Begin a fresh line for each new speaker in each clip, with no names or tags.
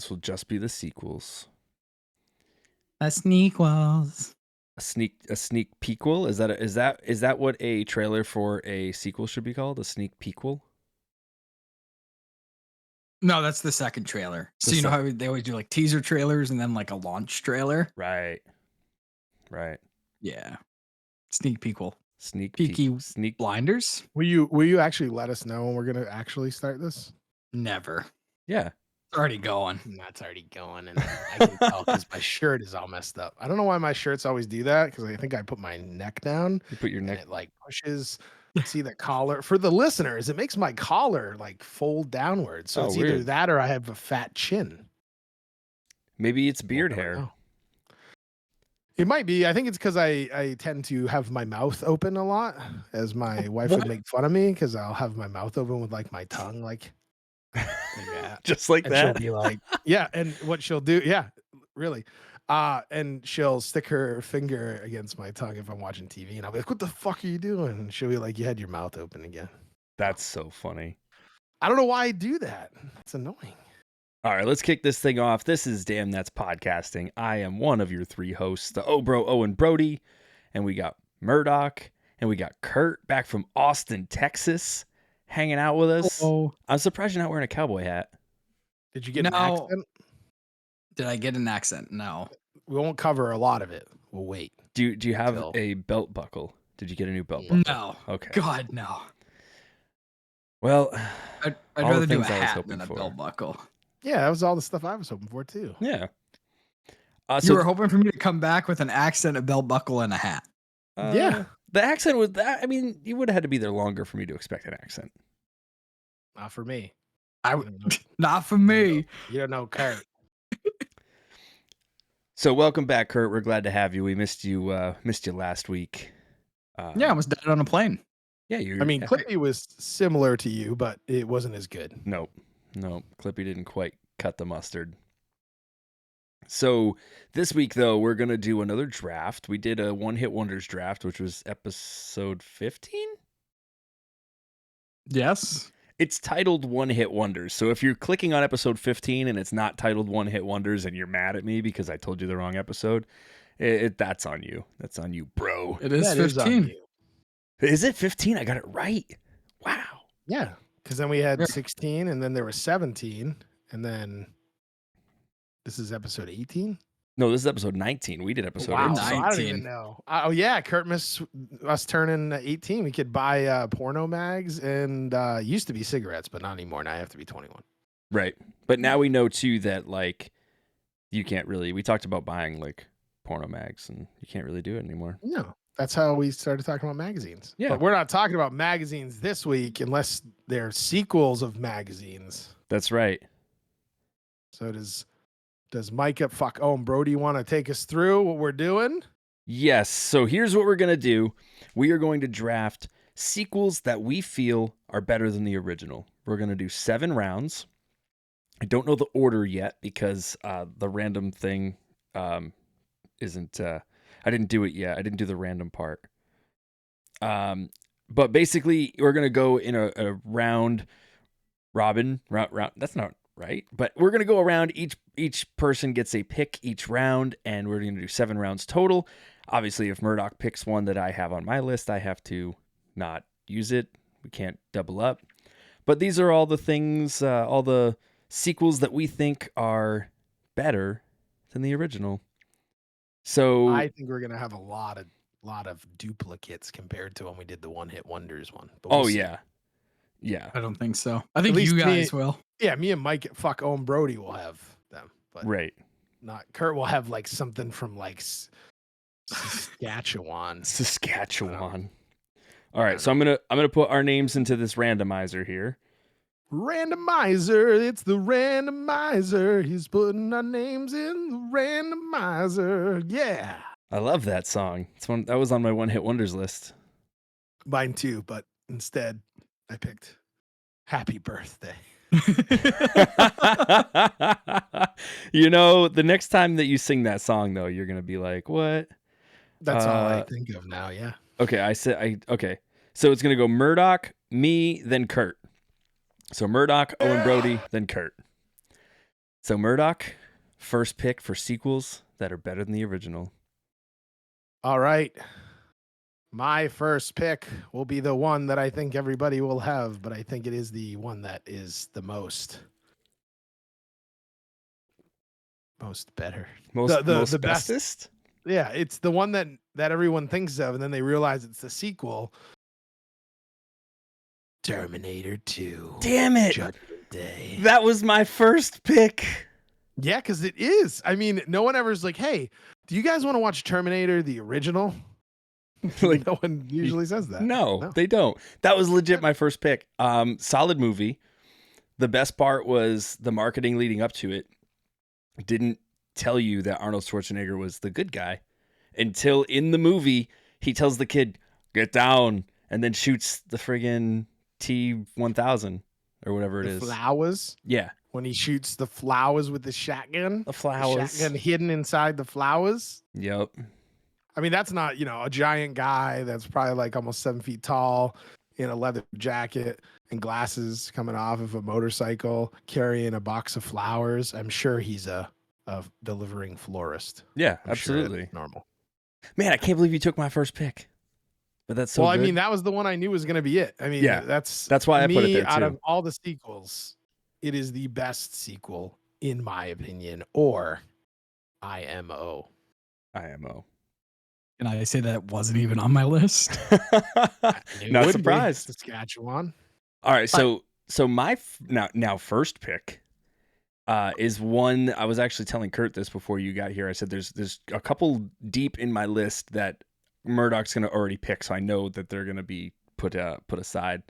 This will just be the sequels.
A sneak-wells.
A sneak pequel? Is that what a trailer for a sequel should be called? A sneak pequel?
No, that's the second trailer. So you know how they always do like teaser trailers and then like a launch trailer?
Right.
Yeah. Sneak peekle.
Sneak
blinders?
Will you actually let us know when we're gonna actually start this?
Never.
Yeah.
It's already going.
That's already going, and I can tell because my shirt is all messed up. I don't know why my shirts always do that, because I think I put my neck down.
You put your neck.
And it like pushes. See the collar for the listeners. It makes my collar like fold downwards. So it's either
weird.
that or I have a fat chin.
Maybe it's beard hair.
It might be. I think it's because I tend to have my mouth open a lot, as my wife would make fun of me because I'll have my mouth open with like my tongue like that.
Just like
and
that.
She'll be like, yeah. And what she'll do, yeah, really. And she'll stick her finger against my tongue if I'm watching TV, and I'll be like, "What the fuck are you doing?" And she'll be like, "You had your mouth open again."
That's so funny.
I don't know why I do that. It's annoying.
All right, let's kick this thing off. This is Damn That's Podcasting. I am one of your three hosts, the Owen Brody, and we got Murdock, and we got Kurt back from Austin, Texas, hanging out with us.
Oh.
I'm surprised you're not wearing a cowboy hat.
Did you get an accent?
Did I get an accent? No.
We won't cover a lot of it. We'll wait.
Do you have a belt buckle? Did you get a new belt buckle?
No.
Okay.
God, no.
Well,
I'd rather do a hat than a belt buckle.
Yeah, that was all the stuff I was hoping for too.
Yeah.
You were hoping for me to come back with an accent, a belt buckle, and a hat.
Yeah.
The accent was that. I mean, you would have had to be there longer for me to expect an accent.
Not for me.
Not for me.
You don't know Kurt.
So welcome back, Kurt. We're glad to have you. We missed you last week.
Yeah, I almost died on a plane.
Yeah,
Clippy was similar to you, but it wasn't as good.
Nope. Clippy didn't quite cut the mustard. So this week, though, we're going to do another draft. We did a One Hit Wonders draft, which was episode 15?
Yes.
It's titled One Hit Wonders. So if you're clicking on episode 15 and it's not titled One Hit Wonders and you're mad at me because I told you the wrong episode, that's on you. That's on you, bro.
It is 15.
Is it 15? I got it right. Wow.
Yeah, because then we had 16 and then there was 17 and then this is episode 18?
No, this is episode 19. We did episode
19.
So
I don't even know. Oh, yeah. Kurt missed us turning 18. We could buy porno mags and used to be cigarettes, but not anymore. Now you have to be 21.
Right. But now we know, too, that, like, you can't really... We talked about buying, like, porno mags, and you can't really do it anymore.
No. That's how we started talking about magazines.
Yeah.
But we're not talking about magazines this week unless they're sequels of magazines.
That's right.
So does Mike at Fuck Owen Brody want to take us through what we're doing?
Yes. So here's what we're going to do. We are going to draft sequels that we feel are better than the original. We're going to do 7 rounds. I don't know the order yet because the random thing isn't... I didn't do it yet. I didn't do the random part. But basically, we're going to go in a round robin. Round. That's not right. But we're going to go around. Each person gets a pick each round, and we're going to do 7 rounds total. Obviously, if Murdock picks one that I have on my list, I have to not use it. We can't double up. But these are all the things, all the sequels that we think are better than the original. So
I think we're gonna have a lot of duplicates compared to when we did the One Hit Wonders one. But we'll see.
Yeah.
I don't think so. I think you guys will.
Yeah, me and Mike at Fuck Owen Brody will have them, but
right.
Not Kurt will have like something from like Saskatchewan.
All right, so I'm gonna put our names into this randomizer here.
Randomizer, it's the randomizer. He's putting our names in the randomizer. Yeah.
I love that song. That was on my One Hit Wonders list.
Mine too, but instead I picked Happy Birthday.
You know, the next time that you sing that song though, you're gonna be like, what?
That's all I think of now, yeah.
Okay, okay. So it's gonna go Murdock, me, then Kurt. So Murdock, Owen Brody, then Kurt. So Murdock, first pick for sequels that are better than the original.
All right. My first pick will be the one that I think everybody will have, but I think it is the one that is the most better.
Most
The best.
bestest?
Yeah, it's the one that everyone thinks of, and then they realize it's the sequel. Terminator 2.
Damn it.
Judgment Day.
That was my first pick.
Yeah, because it is. I mean, no one ever's like, hey, do you guys want to watch Terminator, the original?
Like,
no one usually says that.
No, they don't. That was legit my first pick. Solid movie. The best part was the marketing leading up to it didn't tell you that Arnold Schwarzenegger was the good guy until in the movie he tells the kid, get down, and then shoots the friggin' T-1000 or whatever it is.
Flowers?
Yeah.
When he shoots the flowers with the shotgun.
The flowers.
The shotgun hidden inside the flowers.
Yep.
I mean, that's not, a giant guy that's probably like almost 7 feet tall in a leather jacket and glasses coming off of a motorcycle carrying a box of flowers. I'm sure he's a delivering florist.
Yeah,
I'm
absolutely.
Sure normal.
Man, I can't believe you took my first pick. But that's so good.
I mean, that was the one I knew was going to be it. I mean,
yeah,
that's
why I put it there too.
Out of all the sequels, it is the best sequel, in my opinion, or IMO.
Can I say that it wasn't even on my list?
Not surprised.
Saskatchewan.
All right, so my now first pick is one I was actually telling Kurt this before you got here. I said there's a couple deep in my list that Murdock's going to already pick, so I know that they're going to be put aside.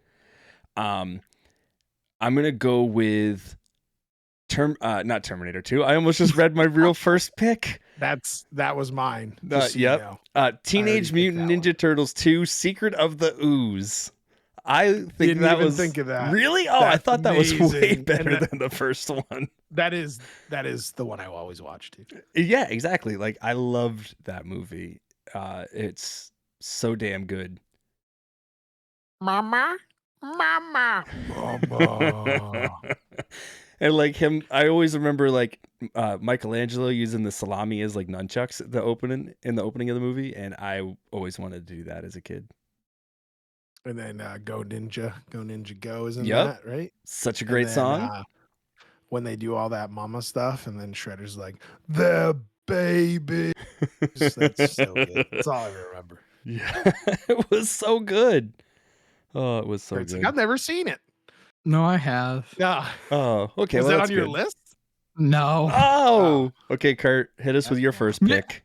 I'm going to go with not Terminator 2. I almost just read my real first pick.
That was mine.
Yep. Teenage Mutant Ninja Turtles 2: Secret of the Ooze. I think
Didn't
that
even
was
think of that.
Really? Oh,
That's
I thought that was way
amazing.
better than the first one.
That is the one I always watch too.
Yeah, exactly. Like I loved that movie. It's so damn good.
Mama.
And like him, I always remember like Michelangelo using the salami as like nunchucks in the opening of the movie, and I always wanted to do that as a kid.
And then Go Ninja Go is in
Yep.
that, right?
Such a great song.
When they do all that mama stuff, and then Shredder's like, the baby. That's so good. That's all I remember.
Yeah, it was so good. Oh, it was so
Kurt's
good.
like, I've never seen it.
No, I have.
No.
Oh, okay.
Is
well,
that
that's
on your
good.
list?
No.
Oh, okay, Kurt, hit us with your first pick.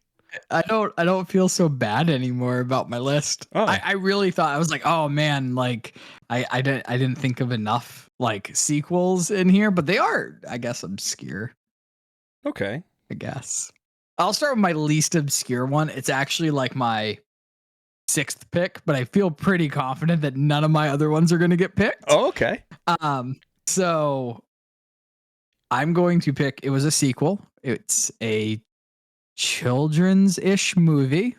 I don't feel so bad anymore about my list.
Oh.
I really thought, I was like, oh man, like I didn't think of enough like sequels in here, but they are, I guess, obscure.
Okay.
I guess. I'll start with my least obscure one. It's actually like my 6th pick, but I feel pretty confident that none of my other ones are going to get picked.
Oh, okay.
So I'm going to pick, it was a sequel. It's a children's-ish movie.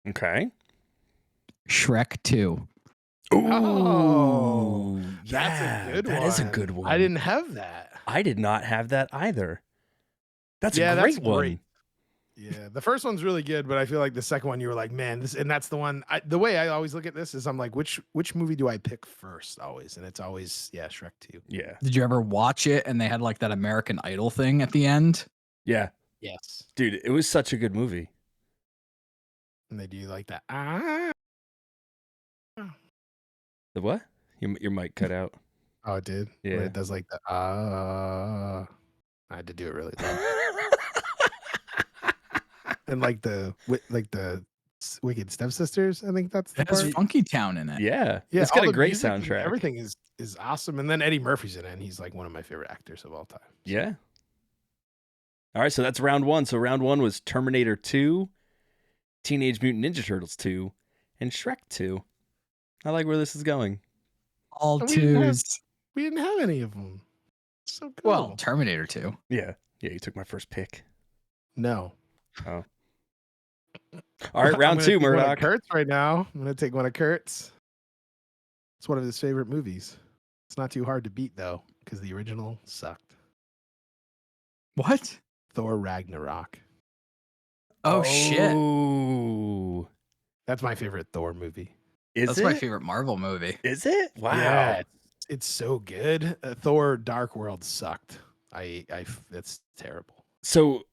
Okay.
Shrek 2.
Oh,
yeah,
that's a good one.
That is a good one.
I didn't have that.
I did not have that either. That's
Yeah,
a great
that's
one.
great. Yeah, the first one's really good, but I feel like the second one you were like, man, this, and that's the one. The way I always look at this is I'm like, which movie do I pick first always? And it's always, yeah, Shrek 2.
Yeah.
Did you ever watch it and they had like that American Idol thing at the end?
Yeah.
Yes.
Dude, it was such a good movie.
And they do like that.
The what? Your mic cut out.
Oh, it did?
Yeah.
When it does like the I had to do it really loud. And like the Wicked Stepsisters, I think that's the
It has
part.
Funky Town in it.
Yeah.
Yeah,
It's got
all
a
the
great
music and
soundtrack.
Everything is awesome. And then Eddie Murphy's in it, and he's like one of my favorite actors of all time.
Yeah. All right, so that's round one. So round one was Terminator 2, Teenage Mutant Ninja Turtles 2, and Shrek 2. I like where this is going.
All
And we didn't have-
twos.
We didn't have any of them. So cool.
Well, Terminator 2.
Yeah. Yeah, you took my first pick.
No.
Oh. All right, round two, Murdock.
Kurt's right now. I'm gonna take one of Kurt's. It's one of his favorite movies. It's not too hard to beat though, because the original sucked.
What?
Thor Ragnarok.
Oh shit.
Oh,
That's my favorite Thor movie.
is
That's
it?
my favorite Marvel movie.
Is it? Wow.
Yeah, it's so good. Thor Dark World sucked. It's terrible.
So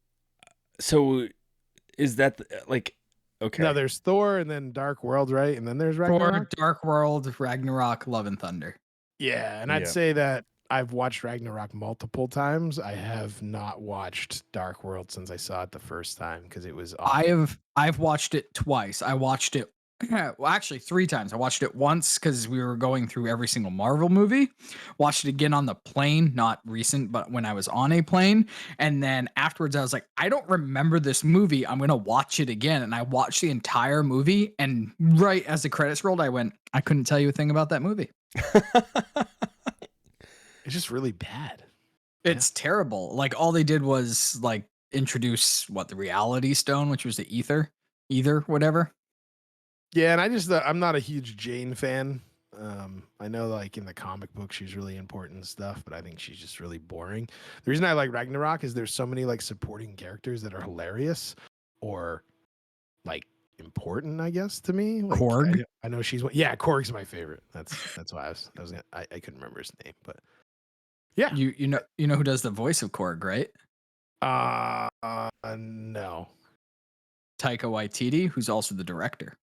is that like okay?
No, there's Thor and then Dark World, right? And then there's
Thor,
Ragnarok.
Dark World, Ragnarok, Love and Thunder.
Yeah, and
Yeah.
I'd say that I've watched Ragnarok multiple times. I have not watched Dark World since I saw it the first time because it was awful.
I've watched it twice. I watched it well, actually 3 times. I watched it once because we were going through every single Marvel movie. Watched it again on the plane, not recent, but when I was on a plane. And then afterwards, I was like, I don't remember this movie. I'm gonna watch it again. And I watched the entire movie. And right as the credits rolled, I went, I couldn't tell you a thing about that movie.
It's just really bad.
It's terrible. Like all they did was like introduce the Reality Stone, which was the ether, whatever.
Yeah, and I'm not a huge Jane fan. I know like in the comic book she's really important and stuff, but I think she's just really boring. The reason I like Ragnarok is there's so many like supporting characters that are hilarious or like important, I guess, to me. Like,
Korg?
I know she's one. Yeah, Korg's my favorite. That's why I couldn't remember his name, but yeah.
You know who does the voice of Korg, right?
No.
Taika Waititi, who's also the director.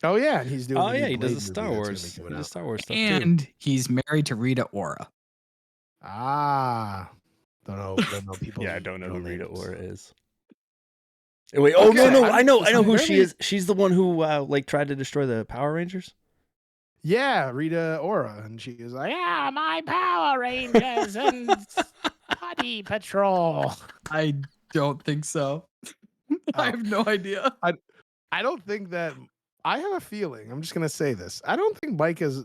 Oh yeah, and he's doing.
Oh
the
yeah,
new
he does
Blade
the Star
movie that's
Wars.
gonna
He
be coming
does
out.
Star Wars stuff too.
And he's married to Rita Ora.
Don't know people.
Yeah, I don't know who Rita
names.
Ora is. Wait, oh
Okay,
no, I know who she
apparently-
is. She's the one who like tried to destroy the Power Rangers.
Yeah, Rita Ora, and she was like, "Yeah, my Power Rangers and Putty Patrol."
I don't think so. I have no idea.
I don't think that. I have a feeling. I'm just gonna say this. I don't think Mike has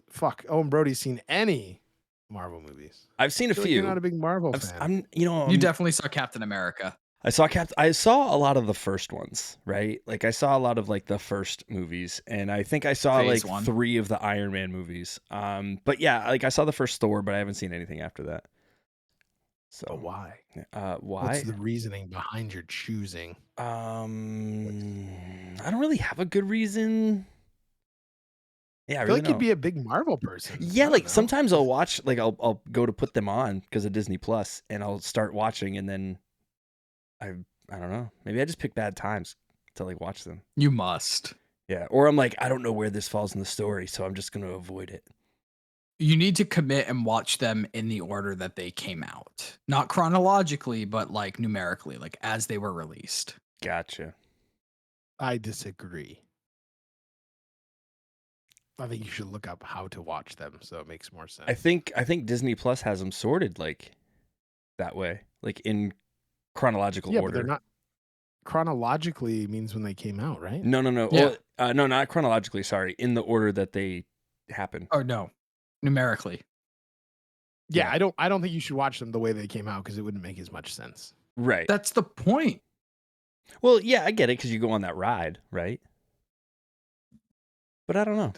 Owen Brody's seen any Marvel movies.
I've seen a
I feel like
few.
you're not a big Marvel fan.
You definitely saw Captain America.
I saw a lot of the first ones, right? Like I saw a lot of like the first movies, and I think I saw
Phase
like
1.
3 of the Iron Man movies. But yeah, like I saw the first Thor, but I haven't seen anything after that. So
But why?
why?
What's the reasoning behind your choosing?
I don't really have a good reason. Yeah,
I feel like you'd be a big Marvel person.
Yeah,
I don't
like
know.
sometimes I'll watch, like I'll go to put them on because of Disney Plus, and I'll start watching, and then I don't know, maybe I just pick bad times to like watch them.
You must.
Yeah, or I'm like, I don't know where this falls in the story, so I'm just gonna avoid it.
You need to commit and watch them in the order that they came out. Not chronologically, but like numerically, like as they were released.
Gotcha.
I disagree. I think you should look up how to watch them, so it makes more sense.
I think Disney Plus has them sorted like that way, like in chronological
yeah,
order.
but they're not chronologically means when they came out, right?
No.
Yeah.
Well, no, not chronologically. Sorry, in the order that they happen.
Or no, numerically.
Yeah, I don't think you should watch them the way they came out because it wouldn't make as much sense.
Right.
That's the point.
Well, yeah, I get it because you go on that ride, right? But I don't know.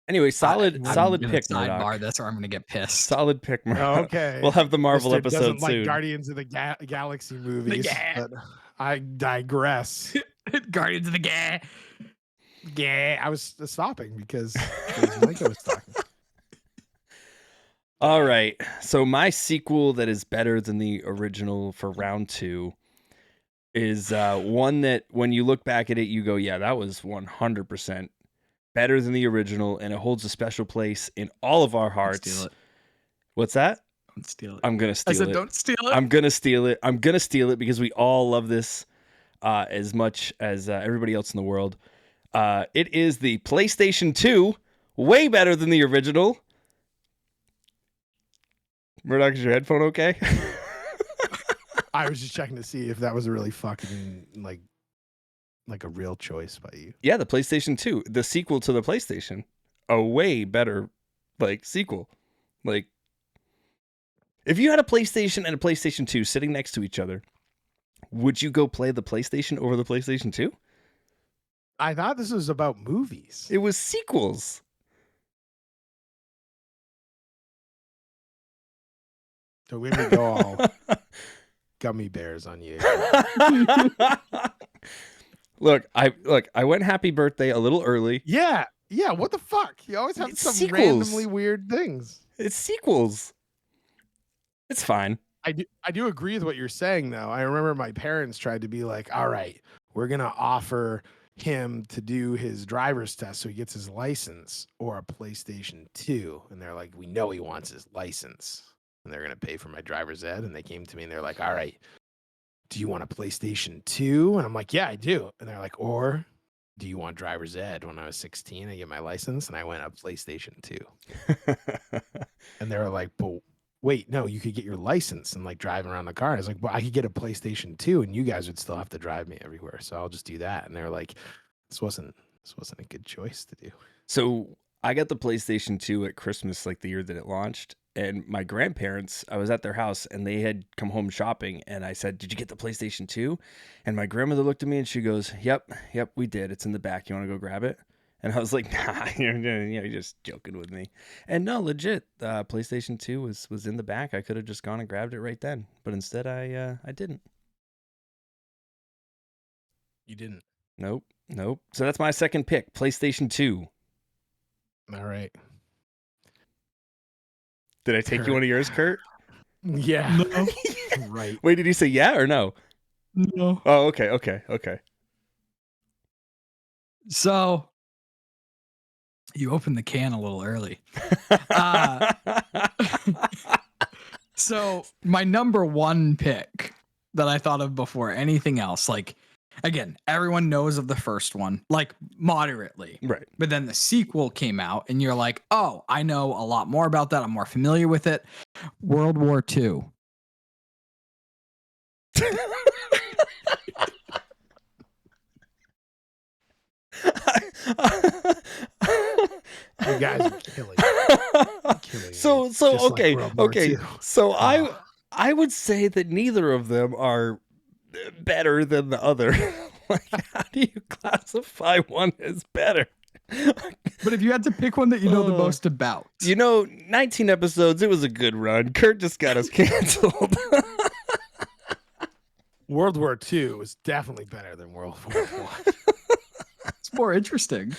Anyway, solid
I'm gonna
pick,
sidebar
Murdock.
this, or I'm gonna get pissed.
Solid pick, Murdock.
Okay.
We'll have the Marvel
Mr.
episode
doesn't
soon.
like Guardians of the Galaxy movies,
Yeah.
but I digress.
Guardians of the Galaxy.
Yeah, I was stopping because Micah was talking.
All right. So my sequel that is better than the original for round 2 is one that when you look back at it, you go, yeah, that was 100% better than the original, and it holds a special place in all of our hearts.
Steal it.
What's that?
Don't steal it.
I'm going to steal
I said,
it.
don't steal it.
I'm going to steal it. I'm going to steal it because we all love this as much as everybody else in the world. It is the PlayStation 2, way better than the original. Murdock, is your headphone okay?
I was just checking to see if that was a really fucking like a real choice by you.
Yeah, the PlayStation 2, the sequel to the PlayStation. A way better like sequel. Like if you had a PlayStation and a PlayStation 2 sitting next to each other, would you go play the PlayStation over the PlayStation 2?
I thought this was about movies.
It was sequels.
So we would go all gummy bears on you.
Look, I went happy birthday a little early.
Yeah. What the fuck? You always have
It's
some
sequels.
randomly weird things.
It's sequels. It's fine.
I do agree with what you're saying, though. I remember my parents tried to be like, all right, we're going to offer him to do his driver's test so he gets his license or a PlayStation 2. And they're like, we know he wants his license. And they're going to pay for my driver's ed. And they came to me and they're like, all right, do you want a PlayStation 2? And I'm like, yeah, I do. And they're like, or do you want driver's ed? When I was 16, I get my license and I went a PlayStation 2. And they were like, but wait, no, you could get your license and like drive around the car. I was like, well, I could get a PlayStation 2 and you guys would still have to drive me everywhere. So I'll just do that. And they were like, this wasn't a good choice to do.
So I got the PlayStation 2 at Christmas, like the year that it launched. And my grandparents, I was at their house and they had come home shopping. And I said, did you get the PlayStation 2? And my grandmother looked at me and she goes, yep, we did. It's in the back. You want to go grab it? And I was like, nah, you're just joking with me. And no, legit, PlayStation 2 was in the back. I could have just gone and grabbed it right then. But instead, I didn't.
You didn't?
Nope. So that's my second pick, PlayStation 2.
All right.
Did I take you one of yours, Kurt?
Yeah.
No.
Right.
Wait, did you say yeah or no?
No.
Oh, okay.
So you opened the can a little early. So my number one pick that I thought of before anything else, like, again, everyone knows of the first one, like moderately.
Right.
But then the sequel came out and you're like, oh, I know a lot more about that. I'm more familiar with it. World War II.
You guys are killing me.
So
Just like
okay.
World War II.
So I would say that neither of them are better than the other. Like, how do you classify one as better?
But if you had to pick one that you know the most about,
19 episodes, it was a good run. Kurt just got us canceled.
World War II was definitely better than World War I.
it's more interesting.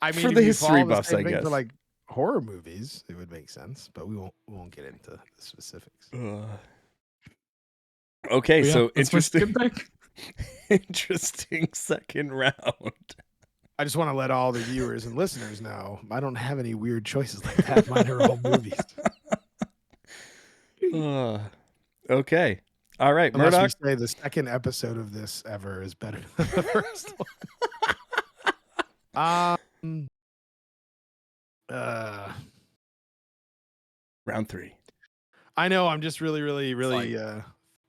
I mean,
For
if
the
you
history
follow the
buffs,
same
I
thing
guess.
For like horror movies, it would make sense, but we won't get into the specifics.
Okay,
Yeah,
so
that's my second pick.
interesting second round.
I just want to let all the viewers and listeners know I don't have any weird choices like that. Mine are all movies.
Okay. All right,
Unless
Murdock.
we say the second episode of this ever is better than the first one.
Round 3.
I know. I'm just really.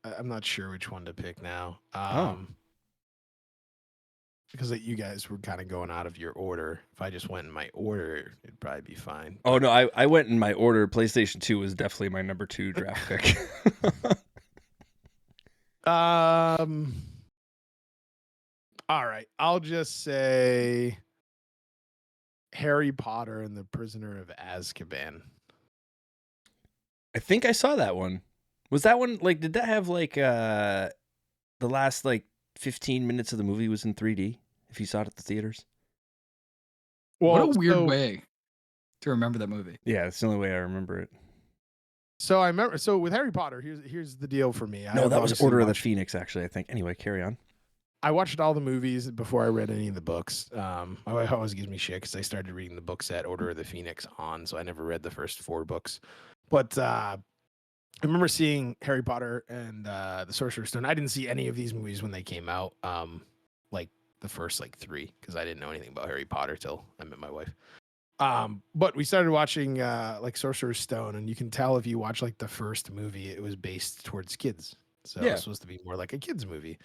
I'm not sure which one to pick now. Because you guys were kind of going out of your order. If I just went in my order, it'd probably be fine.
Oh no, I went in my order. PlayStation 2 was definitely my number 2 draft pick.
All right. I'll just say Harry Potter and the Prisoner of Azkaban.
I think I saw that one. Was that one like? Did that have like the last like 15 minutes of the movie was in 3D? If you saw it at the theaters.
Well,
what a weird way to remember that movie.
Yeah, it's the only way I remember it.
So I remember. So with Harry Potter, here's the deal for me.
No, that was Order of the Phoenix, actually. I think. Anyway, carry on.
I watched all the movies before I read any of the books. It always gives me shit because I started reading the books at Order of the Phoenix on, so I never read the first 4 books. But I remember seeing Harry Potter and the Sorcerer's Stone. I didn't see any of these movies when they came out, like the first like 3, because I didn't know anything about Harry Potter till I met my wife. But we started watching like Sorcerer's Stone, and you can tell if you watch like the first movie, it was based towards kids. So
Yeah.
It's supposed to be more like a kids movie.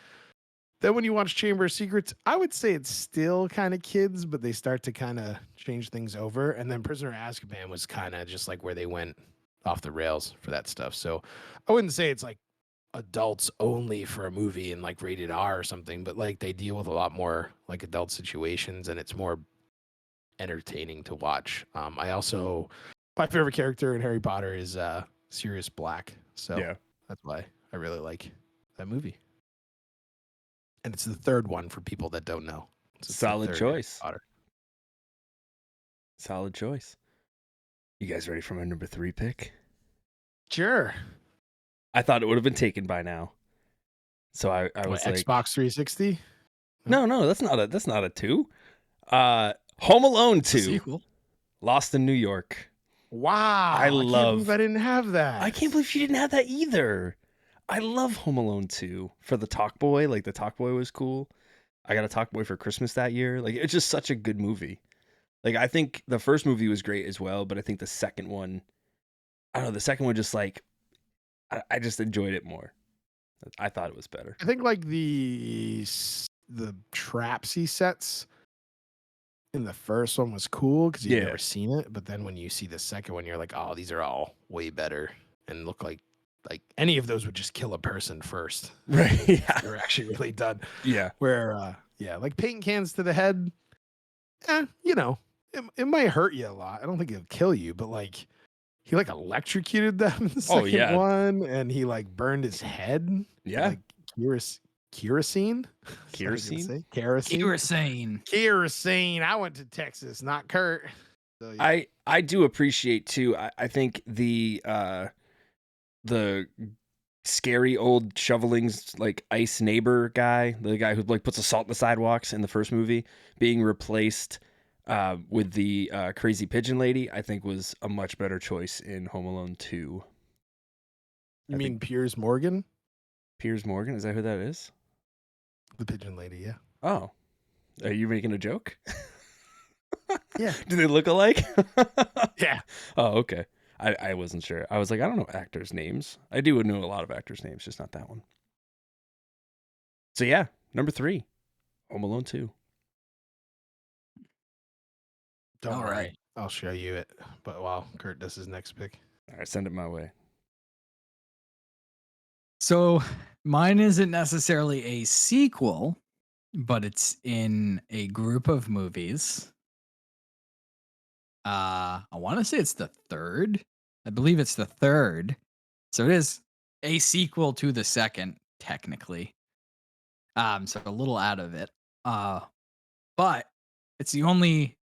Then when you watch Chamber of Secrets, I would say it's still kind of kids, but they start to kind of change things over. And then Prisoner of Azkaban was kind of just like where they went off the rails for that stuff. So I wouldn't say it's like adults only for a movie and like rated R or something, but like they deal with a lot more like adult situations and it's more entertaining to watch. My favorite character in Harry Potter is Sirius Black. So
Yeah.
that's why I really like that movie. And it's the third one for people that don't know. So it's the
Solid
third Harry
choice.
Potter.
Solid choice. You guys ready for my number 3 pick?
Sure.
I thought it would have been taken by now. So I was
What,
like,
Xbox 360?
no, that's not a 2. Home Alone
It's a
2,
sequel.
Lost in New York.
Wow.
I
can't believe
love-
I didn't have that.
I can't believe she didn't have that either. I love Home Alone 2 for the Talk Boy. Like, the Talk Boy was cool. I got a Talk Boy for Christmas that year. Like, it's just such a good movie. Like, I think the first movie was great as well, but I think the second one, I don't know, the second one just like, I just enjoyed it more. I thought it was better.
I think like the traps he sets in the first one was cool because you've
Yeah.
never seen it. But then when you see the second one, you're like, oh, these are all way better and look like any of those would just kill a person first.
Right. Yeah.
They're actually really done.
Yeah.
Where, like paint cans to the head, it might hurt you a lot. I don't think it'll kill you, but like he like electrocuted them in the second
yeah.
one, and he like burned his head. with,
Yeah.
like kerosene.
Kerosene?
Kerosene. I went to Texas, not Kurt. So, yeah.
I do appreciate too. I think the scary old shoveling's like ice neighbor guy, the guy who like puts the salt in the sidewalks in the first movie, being replaced with the crazy pigeon lady, I think was a much better choice in Home Alone 2.
You mean Piers Morgan?
Piers Morgan? Is that who that is?
The pigeon lady, yeah.
Oh, are you making a joke?
Yeah.
Do they look alike?
Yeah.
Oh, okay. I wasn't sure. I was like, I don't know actors' names. I do know a lot of actors' names, just not that one. So yeah, number 3, Home Alone 2.
Don't
All
worry.
right.
I'll show you it. But while Kurt does his next pick.
All right, send it my way.
So mine isn't necessarily a sequel, but it's in a group of movies. I want to say it's the third. I believe it's the third. So it is a sequel to the second, technically. So a little out of it. But it's the only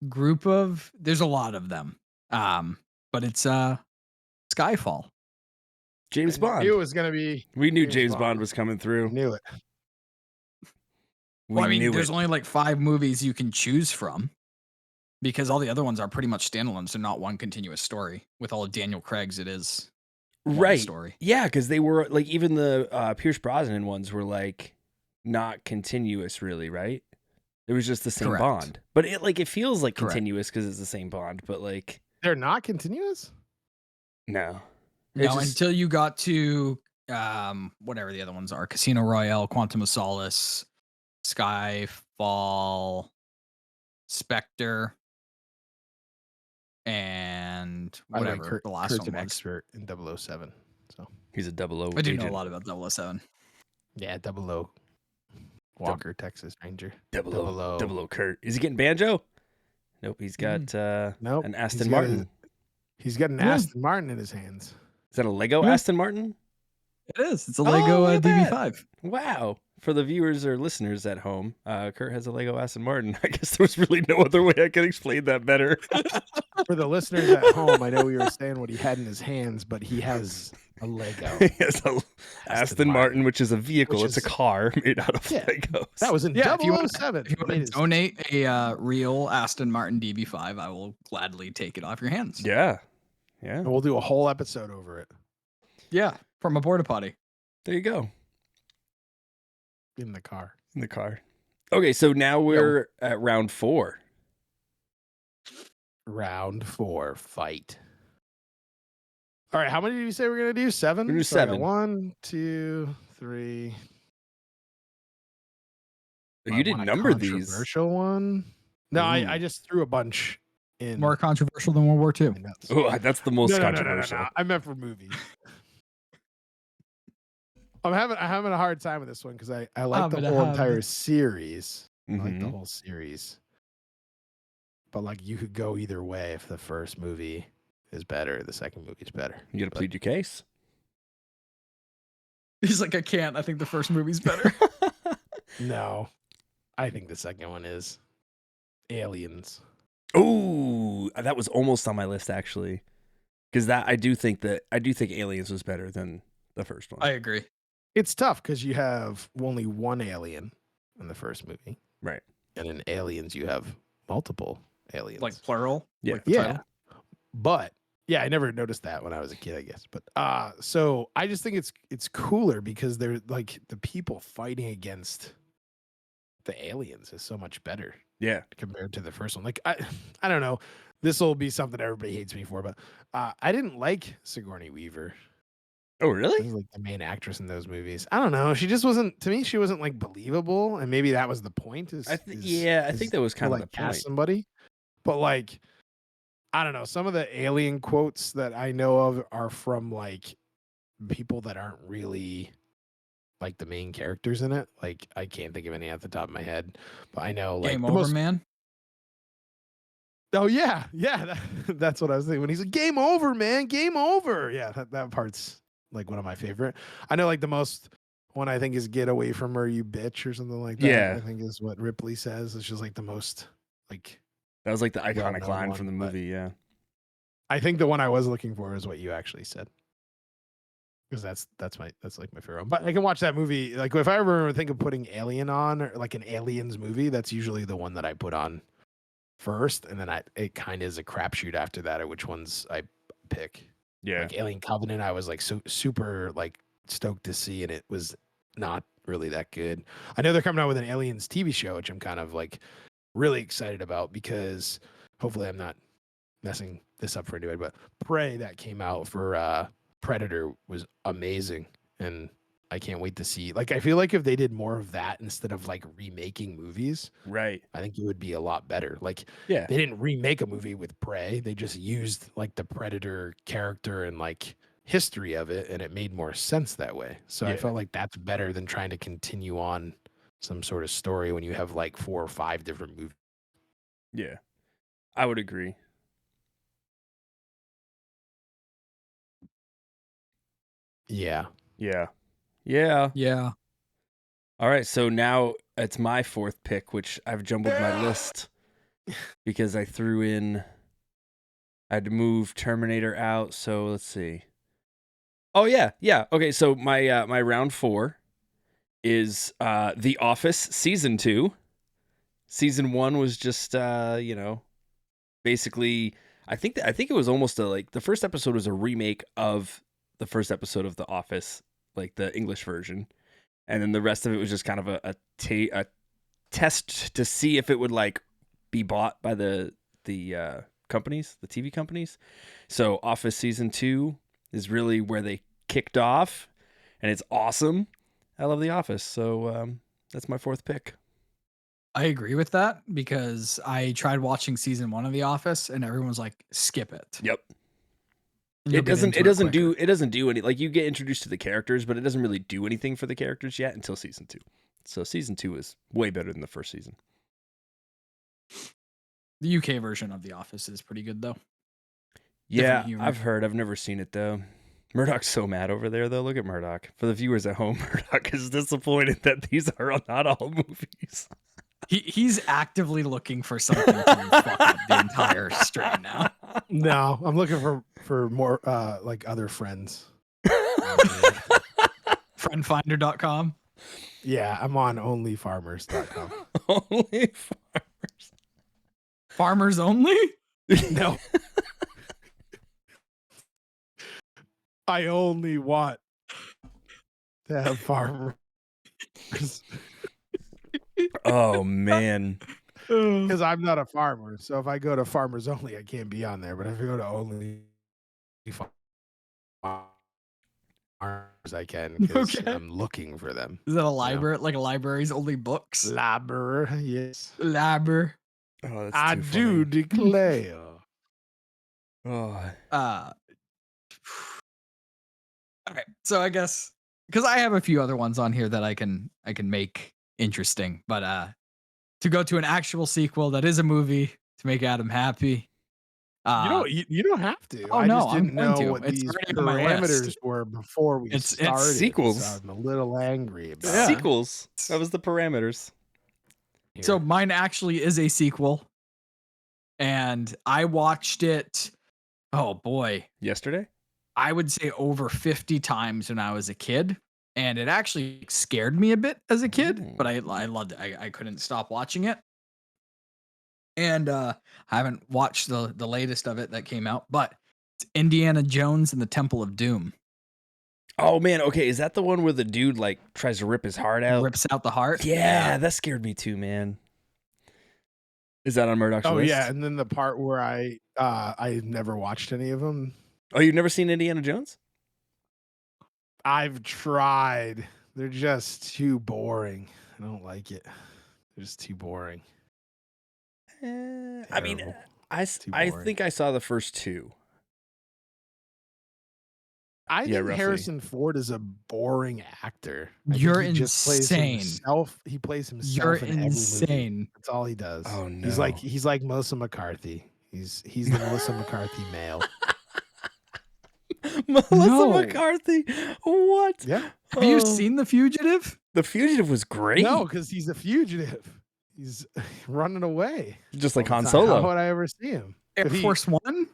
group of, there's a lot of them. But it's Skyfall.
James
I
Bond.
knew it was going to be.
We knew James Bond was coming through.
Knew it.
We knew
there's
it.
only like 5 movies you can choose from because all the other ones are pretty much standalones. They're not one continuous story. With all of Daniel Craig's, it is one
Right.
story.
Yeah, because they were like, even the Pierce Brosnan ones were like not continuous, really, right? It was just the same
Correct.
Bond, but it feels like
Correct.
continuous because it's the same Bond, but like
They're not continuous?
no.
No,
It's just-
until you got to whatever the other ones are: Casino Royale, Quantum of Solace, Skyfall, Spectre, and
By the way,
whatever the last
Kurt's
one
an
was.
expert in 007. So
he's a 00
I do know
agent.
a lot about 007.
yeah, 00 Walker, Texas Ranger.
00 Kurt. Is he getting banjo? Nope, he's got
Nope.
an
He's
Aston
got
Martin.
He's got an
Yeah.
Aston Martin in his hands.
Is that a Lego
Yeah.
Aston Martin?
It is. It's a Lego
look at that.
DB5.
Wow. For the viewers or listeners at home, Kurt has a Lego Aston Martin. I guess there was really no other way I could explain that better.
For the listeners at home, I know we were saying what he had in his hands, but he has a Lego.
He has a Aston Martin, which is a vehicle.
Which
It's a
is-
car made out of
Yeah.
Legos.
That was in
Yeah, if you wanna-
007.
If you want to donate a real Aston Martin DB5, I will gladly take it off your hands.
Yeah. Yeah.
And we'll do a whole episode over it
Yeah, from a porta potty.
There you go.
in the car.
In the car. Okay, so now we're at round 4.
Round 4, fight. All right, how many did you say we're gonna do? 7?
We're gonna do
So I got
7.
1, 2, 3.
You
I
didn't
want a
number these.
controversial one. No,
Ooh.
I just threw a bunch in.
More controversial than World War II.
my notes.
Oh, that's the most
No.
controversial.
I meant for movies. I'm having a hard time with this one because I like the whole entire series. I like the
Mhm.
whole series. But like you could go either way if the first movie is better, the second movie is better.
You got to plead your case.
He's like, I can't. I think the first movie's better.
No, I think the second one is Aliens.
Ooh, that was almost on my list actually, because I do think Aliens was better than the first one.
I agree.
It's tough because you have only one alien in the first movie,
Right.
and in Aliens you have multiple aliens,
Like plural.
Yeah.
Like the
yeah.
title.
But yeah, I never noticed that when I was a kid, I guess. But so I just think it's cooler because they're like the people fighting against the aliens is so much better.
Yeah.
Compared to the first one. Like I don't know. This will be something everybody hates me for, but I didn't like Sigourney Weaver.
Oh, really?
She's like the main actress in those movies. I don't know. She just wasn't, to me, she wasn't like believable. And maybe that was the point.
I think that was kind of
like
the
cast
point.
somebody. But like, I don't know. Some of the alien quotes that I know of are from like people that aren't really like the main characters in it. Like I can't think of any at the top of my head, but I know like
Game over, man.
Oh yeah, that's what I was thinking when he's like, "Game over, man, game over." Yeah, that part's like one of my favorite. I know like the most one I think is "Get away from her, you bitch" or something like that.
Yeah.
I think is what Ripley says. It's just like the most like
That was like the iconic
well-known
line
one,
from the
but
movie. Yeah.
I think the one I was looking for is what you actually said. Because that's like my favorite one. But I can watch that movie. Like if I ever think of putting Alien on or like an Aliens movie, that's usually the one that I put on first, and then it kind of is a crapshoot after that at which ones I pick.
Yeah.
Like Alien Covenant, I was like so super like stoked to see, and it was not really that good. I know they're coming out with an Aliens TV show, which I'm kind of like really excited about because hopefully I'm not messing this up for anybody, but Prey that came out for Predator was amazing, and I can't wait to see. Like, I feel like if they did more of that instead of like remaking movies,
Right.
I think it would be a lot better. Like,
Yeah.
they didn't remake a movie with Prey; they just used like the Predator character and like history of it, and it made more sense that way. So I
Yeah.
felt like that's better than trying to continue on some sort of story when you have like 4 or 5 different movies.
Yeah. I would agree.
Yeah.
Yeah. Yeah.
Yeah.
All right. So now it's my fourth pick, which I've jumbled my list because I had to move Terminator out. So let's see. Oh yeah. Yeah. Okay. So my round 4 is The Office season 2. Season 1 was just basically I think it was almost the first episode was a remake of the first episode of The Office, like the English version, and then the rest of it was just kind of a test to see if it would like be bought by the companies, the TV companies. So Office season 2 is really where they kicked off, and it's awesome. I love The Office, so that's my fourth pick.
I agree with that because I tried watching season 1 of The Office and everyone was like, skip it.
Yep.
And you'll
It
get
doesn't
into
it doesn't do any, like, you get introduced to the characters, but it doesn't really do anything for the characters yet until season 2. So season 2 is way better than the first season.
The UK version of The Office is pretty good though.
Yeah,
humor.
I've heard. I've never seen it though. Murdock's so mad over there though. Look at Murdock. For the viewers at home, Murdock is disappointed that these are not all movies.
He's actively looking for something to fuck up the entire stream now.
No, I'm looking for more like other friends.
Friendfinder.com.
Yeah, I'm on onlyfarmers.com.
Only farmers.
Farmers only?
No. I only want to have farmers.
Oh man.
Because I'm not a farmer. So if I go to farmers only, I can't be on there. But if I go to only farmers, I can because
Okay.
I'm looking for them.
Is that a library? Like a library's only books?
Labber, yes.
Labber.
Oh, that's
I
too
do
funny.
declare.
Oh.
Okay, so I guess because I have a few other ones on here that I can make interesting, but to go to an actual sequel that is a movie to make Adam happy,
You don't have to.
Oh,
I
no,
just
I'm
didn't
going
know
to.
what
It's
these
already on my list.
parameters were before we
It's
started.
sequels.
So I'm a little angry about
Yeah.
Sequels. That was the parameters.
it.
So
Here.
mine actually is a sequel, and I watched it. Oh boy,
Yesterday?
I would say over 50 times when I was a kid, and it actually scared me a bit as a kid, but I loved it. I couldn't stop watching it. And I haven't watched the latest of it that came out, but it's Indiana Jones and the Temple of Doom.
Oh man, okay, is that the one where the dude like tries to rip his heart out?
Rips out the heart.
Yeah, that scared me too, man. Is that on Murdock's
Oh
list?
yeah, and then the part where I never watched any of them.
Oh, you've never seen Indiana Jones?
I've tried. They're just too boring. I don't like it. They're just too boring.
I mean,
Terrible.
I
Too
I
boring.
think I saw the first two.
I
Yeah,
think
roughly.
Harrison Ford is a boring actor. I think
You're
he just plays
insane.
himself. He plays himself
You're
in every movie.
insane.
That's all he does.
Oh no.
He's like Melissa McCarthy. He's the Melissa McCarthy male.
Melissa
No.
McCarthy. What?
Yeah.
Have you seen The Fugitive?
The Fugitive was great.
No, because he's a fugitive. He's running away.
Just like
all
Han
the time. How
Solo.
would I ever see him?
Air
But
Force One?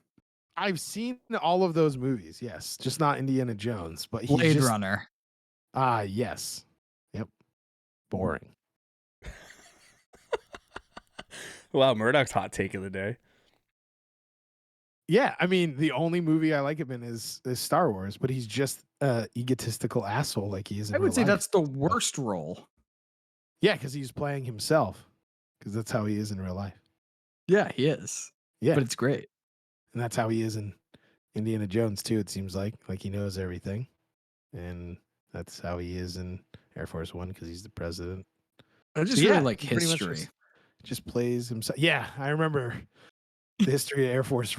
I've seen all of those movies. Yes, just not Indiana Jones. But he's
Blade
just,
Runner.
Yes. Yep. Boring.
Wow, Murdoch's hot take of the day.
Yeah, I mean, the only movie I like him in is Star Wars, but he's just egotistical asshole like he is in
I would
real
say
life.
that's the worst role.
Yeah, because he's playing himself. Because that's how he is in real life.
Yeah, he is.
Yeah,
But it's great.
and that's how he is in Indiana Jones too. It seems like he knows everything, and that's how he is in Air Force One because he's the president.
I just
So,
really like
he pretty much
history.
just plays himself. Yeah, I remember the history of Air Force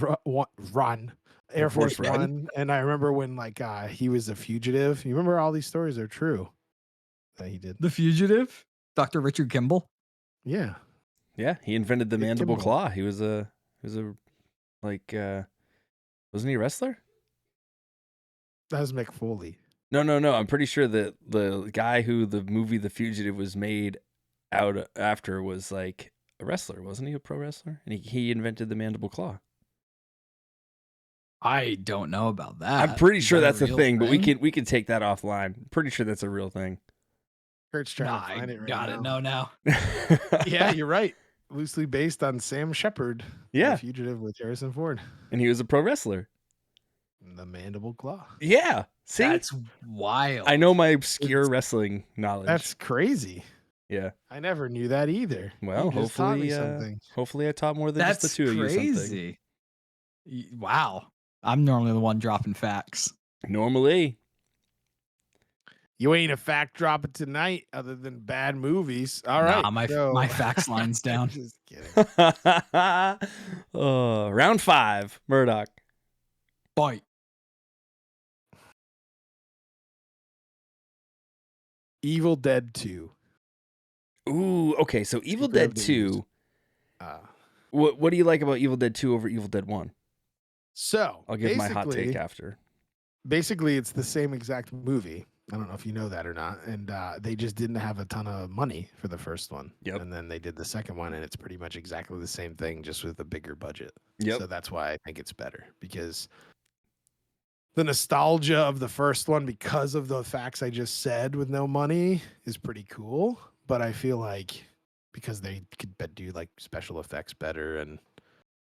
Air Force
Run.
One, and I remember when like he was a fugitive. You remember all these stories are true that he did.
The Fugitive? Dr. Richard Kimball?
Yeah,
Yeah, he invented the
Dick
mandible
Kimball.
claw. He was a like wasn't he a wrestler?
that was Mick Foley.
No. I'm pretty sure that the guy who the movie The Fugitive was made out after was like a wrestler, wasn't he? A pro wrestler, and he invented the mandible claw.
I don't know about that.
I'm pretty
Is
sure
that
that's a
real
thing, but we
thing?
can take that offline. I'm pretty sure that's a real thing.
Kurt's trying
Nah,
to find
I
it right
got
now.
it. No, now.
Yeah, you're right. Loosely based on Sam Shepard.
Yeah.
The Fugitive with Harrison Ford.
And he was a pro wrestler.
The Mandible Claw.
Yeah. See,
That's wild.
I know my obscure wrestling knowledge.
That's crazy.
Yeah.
I never knew that either.
Well,
You just taught me
hopefully,
something.
hopefully I taught more than
That's
just the two of you something.
crazy. Wow. I'm normally the one dropping facts.
Normally.
You ain't a fact dropper tonight other than bad movies. All right.
Nah, my facts line's down.
Just kidding.
Round 5, Murdoch.
Fight.
Evil Dead 2.
Ooh, okay. So Evil
Secret of
Dead
the
2. What do you like about Evil Dead 2 over Evil Dead 1?
So
I'll give my hot take after.
Basically, it's the same exact movie. I don't know if you know that or not. And they just didn't have a ton of money for the first one.
Yep.
And then they did the second one, and it's pretty much exactly the same thing, just with a bigger budget.
Yep.
So that's why I think it's better, because the nostalgia of the first one, because of the facts I just said with no money, is pretty cool. But I feel like because they could do like special effects better and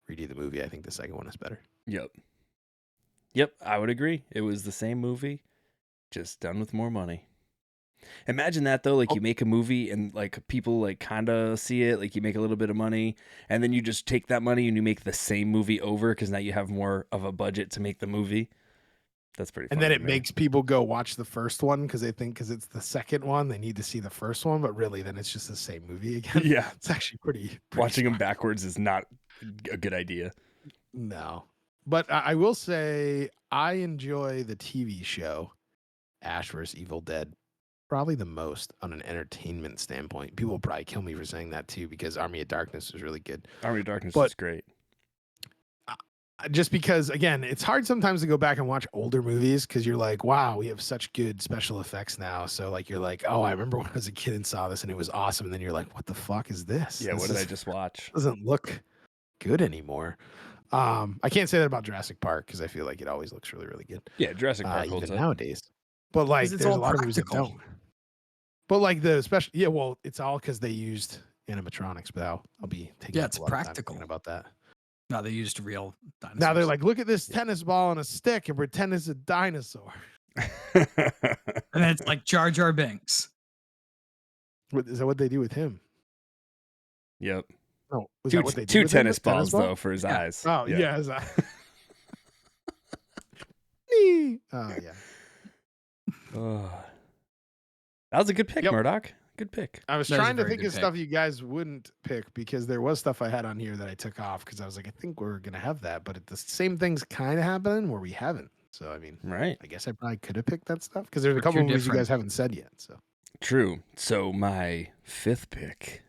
redo the movie, I think the second one is better.
Yep, I would agree. It was the same movie, just done with more money. Imagine that though, like you make a movie and like people like kind of see it, like you make a little bit of money, and then you just take that money and you make the same movie over because now you have more of a budget to make the movie. That's pretty funny.
And then it
to me.
makes people go watch the first one because they think because it's the second one, they need to see the first one. But really, then it's just the same movie again.
Yeah,
It's actually pretty
watching them
smart.
backwards is not a good idea.
No. But I will say I enjoy the TV show Ash vs. Evil Dead probably the most on an entertainment standpoint. People will probably kill me for saying that too, because Army of Darkness is really good.
Army of Darkness
But-
is great.
just because, again, it's hard sometimes to go back and watch older movies because you're like, wow, we have such good special effects now. So like, you're like, oh, I remember when I was a kid and saw this and it was awesome. And then you're like, what the fuck is this?
Yeah,
This
what did I just watch?
doesn't look good anymore. I can't say that about Jurassic Park because I feel like it always looks really, really good.
Yeah, Jurassic Park holds
even
up.
nowadays. But like,
'Cause it's
there's a
all
lot of movies that
practical.
don't. But like the special, yeah, well, it's all because they used animatronics. But I'll be taking
Yeah,
up
it's
a lot of time
practical.
thinking about that.
No, they used real dinosaurs.
Now they're like, look at this tennis ball and a stick and pretend it's a dinosaur.
and then it's like Jar Jar Binks.
Is that what they do with him?
Yep.
No, was
Two,
that what they do
two
with him?
tennis
With
balls
ball?
though for his
Yeah.
eyes.
Oh yeah. Oh yeah.
Oh. That was a good pick,
Yep.
Murdock. Good pick.
I was
That is a
trying to
very
think
good
of
pick.
stuff you guys wouldn't pick because there was stuff I had on here that I took off because I was like, I think we're gonna have that, but the same thing's kind of happening where we haven't. So I mean,
Right.
I guess I probably could have picked that stuff because there's a
We're
couple
too
movies you
different.
guys haven't said yet. So
True. So my fifth pick,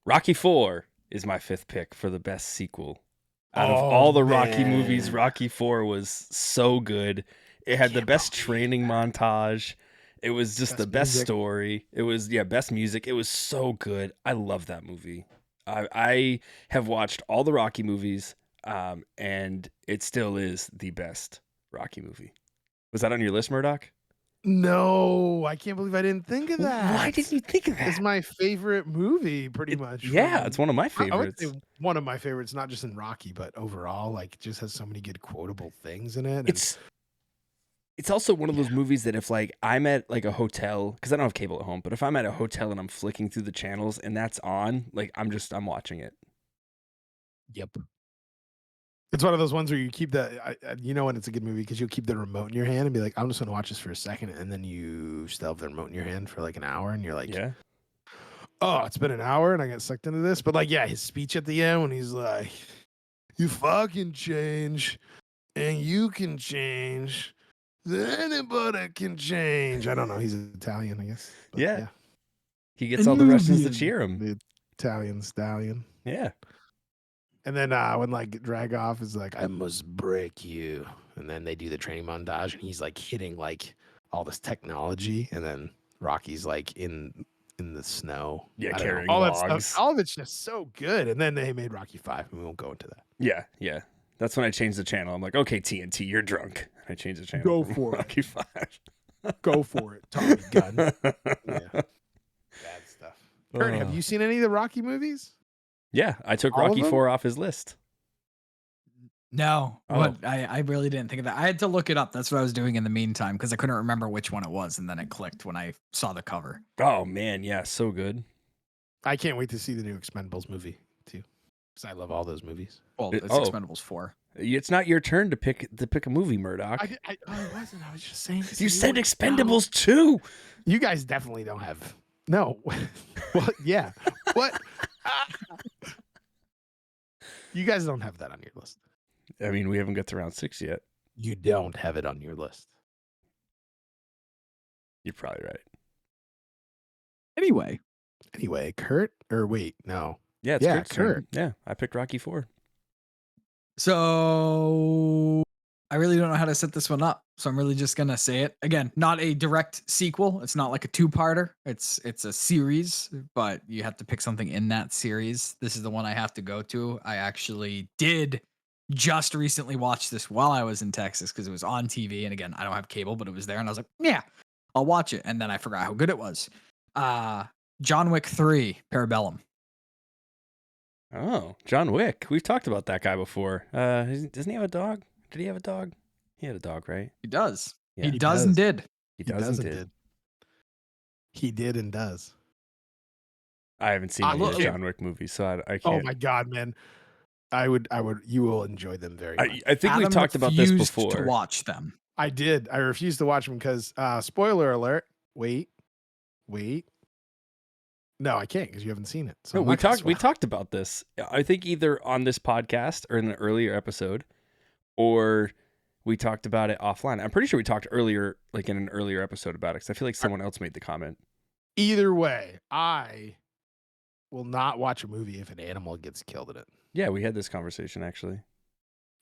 Rocky IV is my fifth pick for the best sequel. Out of
Oh,
all the Rocky movies,
man.
Rocky IV was so good. It had the
can't
best
believe
training montage. It was just
Best
the best
music.
story. It was best music. It was so good. I love that movie. I have watched all the Rocky movies, and it still is the best Rocky movie. Was that on your list, Murdock?
no, I can't believe I didn't think of that.
Why didn't you think of that?
It's my favorite movie, pretty much.
Yeah,
from-
it's one of my
I would
favorites.
say one of my favorites, not just in Rocky, but overall. Like, it just has so many good quotable things in it. And
It's also one of those movies that if like I'm at like a hotel, because I don't have cable at home, but if I'm at a hotel and I'm flicking through the channels and that's on, like I'm watching it.
yep. It's one of those ones where you keep you know when it's a good movie because you'll keep the remote in your hand and be like, I'm just going to watch this for a second. And then you still have the remote in your hand for like an hour and you're like,
Yeah.
oh, it's been an hour and I got sucked into this. But like, yeah, his speech at the end when he's like, you fucking change and you can change. Anybody can change. I don't know. He's Italian, I guess. But
Yeah. He gets all the Russians to
Nubian.
cheer him.
The Italian stallion.
Yeah.
And then when like Dragoff is like, I must break you. And then they do the training montage and he's like hitting like all this technology. And then Rocky's like in the snow.
Yeah,
I don't know.
carrying
all that
logs.
stuff. All of it's just so good. And then they made Rocky 5 and we won't go into that.
Yeah. Yeah. That's when I changed the channel. I'm like, okay, TNT, you're drunk. I changed the channel.
Go
from
for it.
Rocky 5.
Go for it, Tommy Gunn. Yeah. Bad stuff. Kurt, have you seen any of the Rocky movies?
Yeah, I took
All of
Rocky
them?
4 off his list.
No,
Oh.
but I really didn't think of that. I had to look it up. That's what I was doing in the meantime because I couldn't remember which one it was, and then it clicked when I saw the cover.
Oh man, yeah, so good.
I can't wait to see the new Expendables movie too, because I love all those movies.
Well,
It-
it's
oh.
Expendables 4.
It's not your turn to pick a movie, Murdoch.
I wasn't. I was just saying.
You said Expendables 2.
You guys definitely don't have. No. What? Yeah. What? You guys don't have that on your list.
I mean, we haven't got to round 6 yet.
You don't have it on your list.
You're probably right.
Anyway,
Kurt. Or wait, no.
Yeah, it's
Yeah,
Kurt's turn.
Kurt.
Yeah, I picked Rocky 4.
so I really don't know how to set this one up. So I'm really just gonna say it again. Not a direct sequel. It's not like a two-parter. It's a series, but you have to pick something in that series. This is the one I have to go to. I actually did just recently watch this while I was in Texas because it was on TV. And again, I don't have cable, but it was there, and I was like, yeah, I'll watch it. And then I forgot how good it was. John Wick 3, Parabellum.
Oh, John Wick. We've talked about that guy before. Doesn't he have a dog? Did he have a dog? He had a dog, right?
He does.
Yeah.
He does and did.
He does and did.
He did and does.
I haven't seen
I
any of
love-
the John Wick movies, so I can't.
Oh my God, man. I would. You will enjoy them very much.
I think we've
Adam
talked about this
refused
before.
to watch them.
I did. I refused to watch them because, spoiler alert. Wait. No, I can't because you haven't seen it. So
No,
I'm
we
not gonna
talked. We
spoil-
talked about this. I think either on this podcast or in an earlier episode, or we talked about it offline. I'm pretty sure we talked earlier, like in an earlier episode about it. Because I feel like someone else made the comment.
Either way, I will not watch a movie if an animal gets killed in it.
Yeah, we had this conversation actually.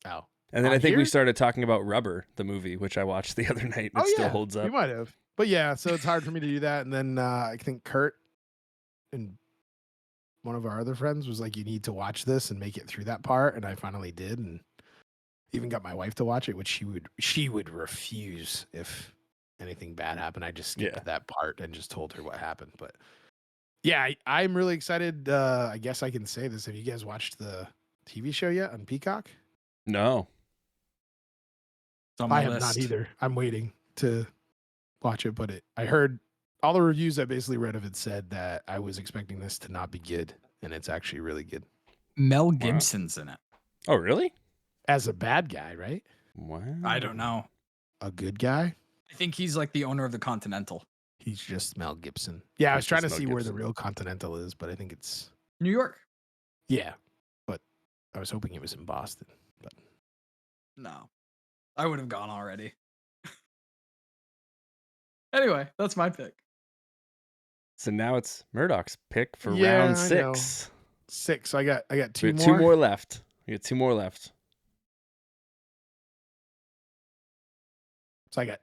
Oh.
And then I
On
think we
here?
started talking about Rubber, the movie, which I watched the other night. And it still holds
We
up.
might have. But yeah, so it's hard for me to do that. And then I think Kurt and one of our other friends was like, you need to watch this and make it through that part. And I finally did, and even got my wife to watch it, which she would refuse if anything bad happened. I just skipped that part and just told her what happened. But yeah, I'm really excited. I guess I can say this. Have you guys watched the TV show yet on Peacock?
No.
It's on
I
my
have
list.
not either. I'm waiting to watch it, but I heard all the reviews I basically read of it said that I was expecting this to not be good, and it's actually really good.
Mel Gibson's in it.
Oh, really?
As a bad guy, right?
Wow.
I don't know.
A good guy?
I think he's like the owner of the Continental.
He's just Mel Gibson. Yeah, I was
He's
trying to
just
see
Mel
where the
Gibson.
real Continental is, but I think it's
New York.
yeah. But I was hoping it was in Boston. But
No. I would have gone already. Anyway, that's my pick.
So now it's Murdock's pick for
Yeah,
round
I know.
6.
6. I got
We
two
got
more.
2 more left. We got 2 more left.
So I got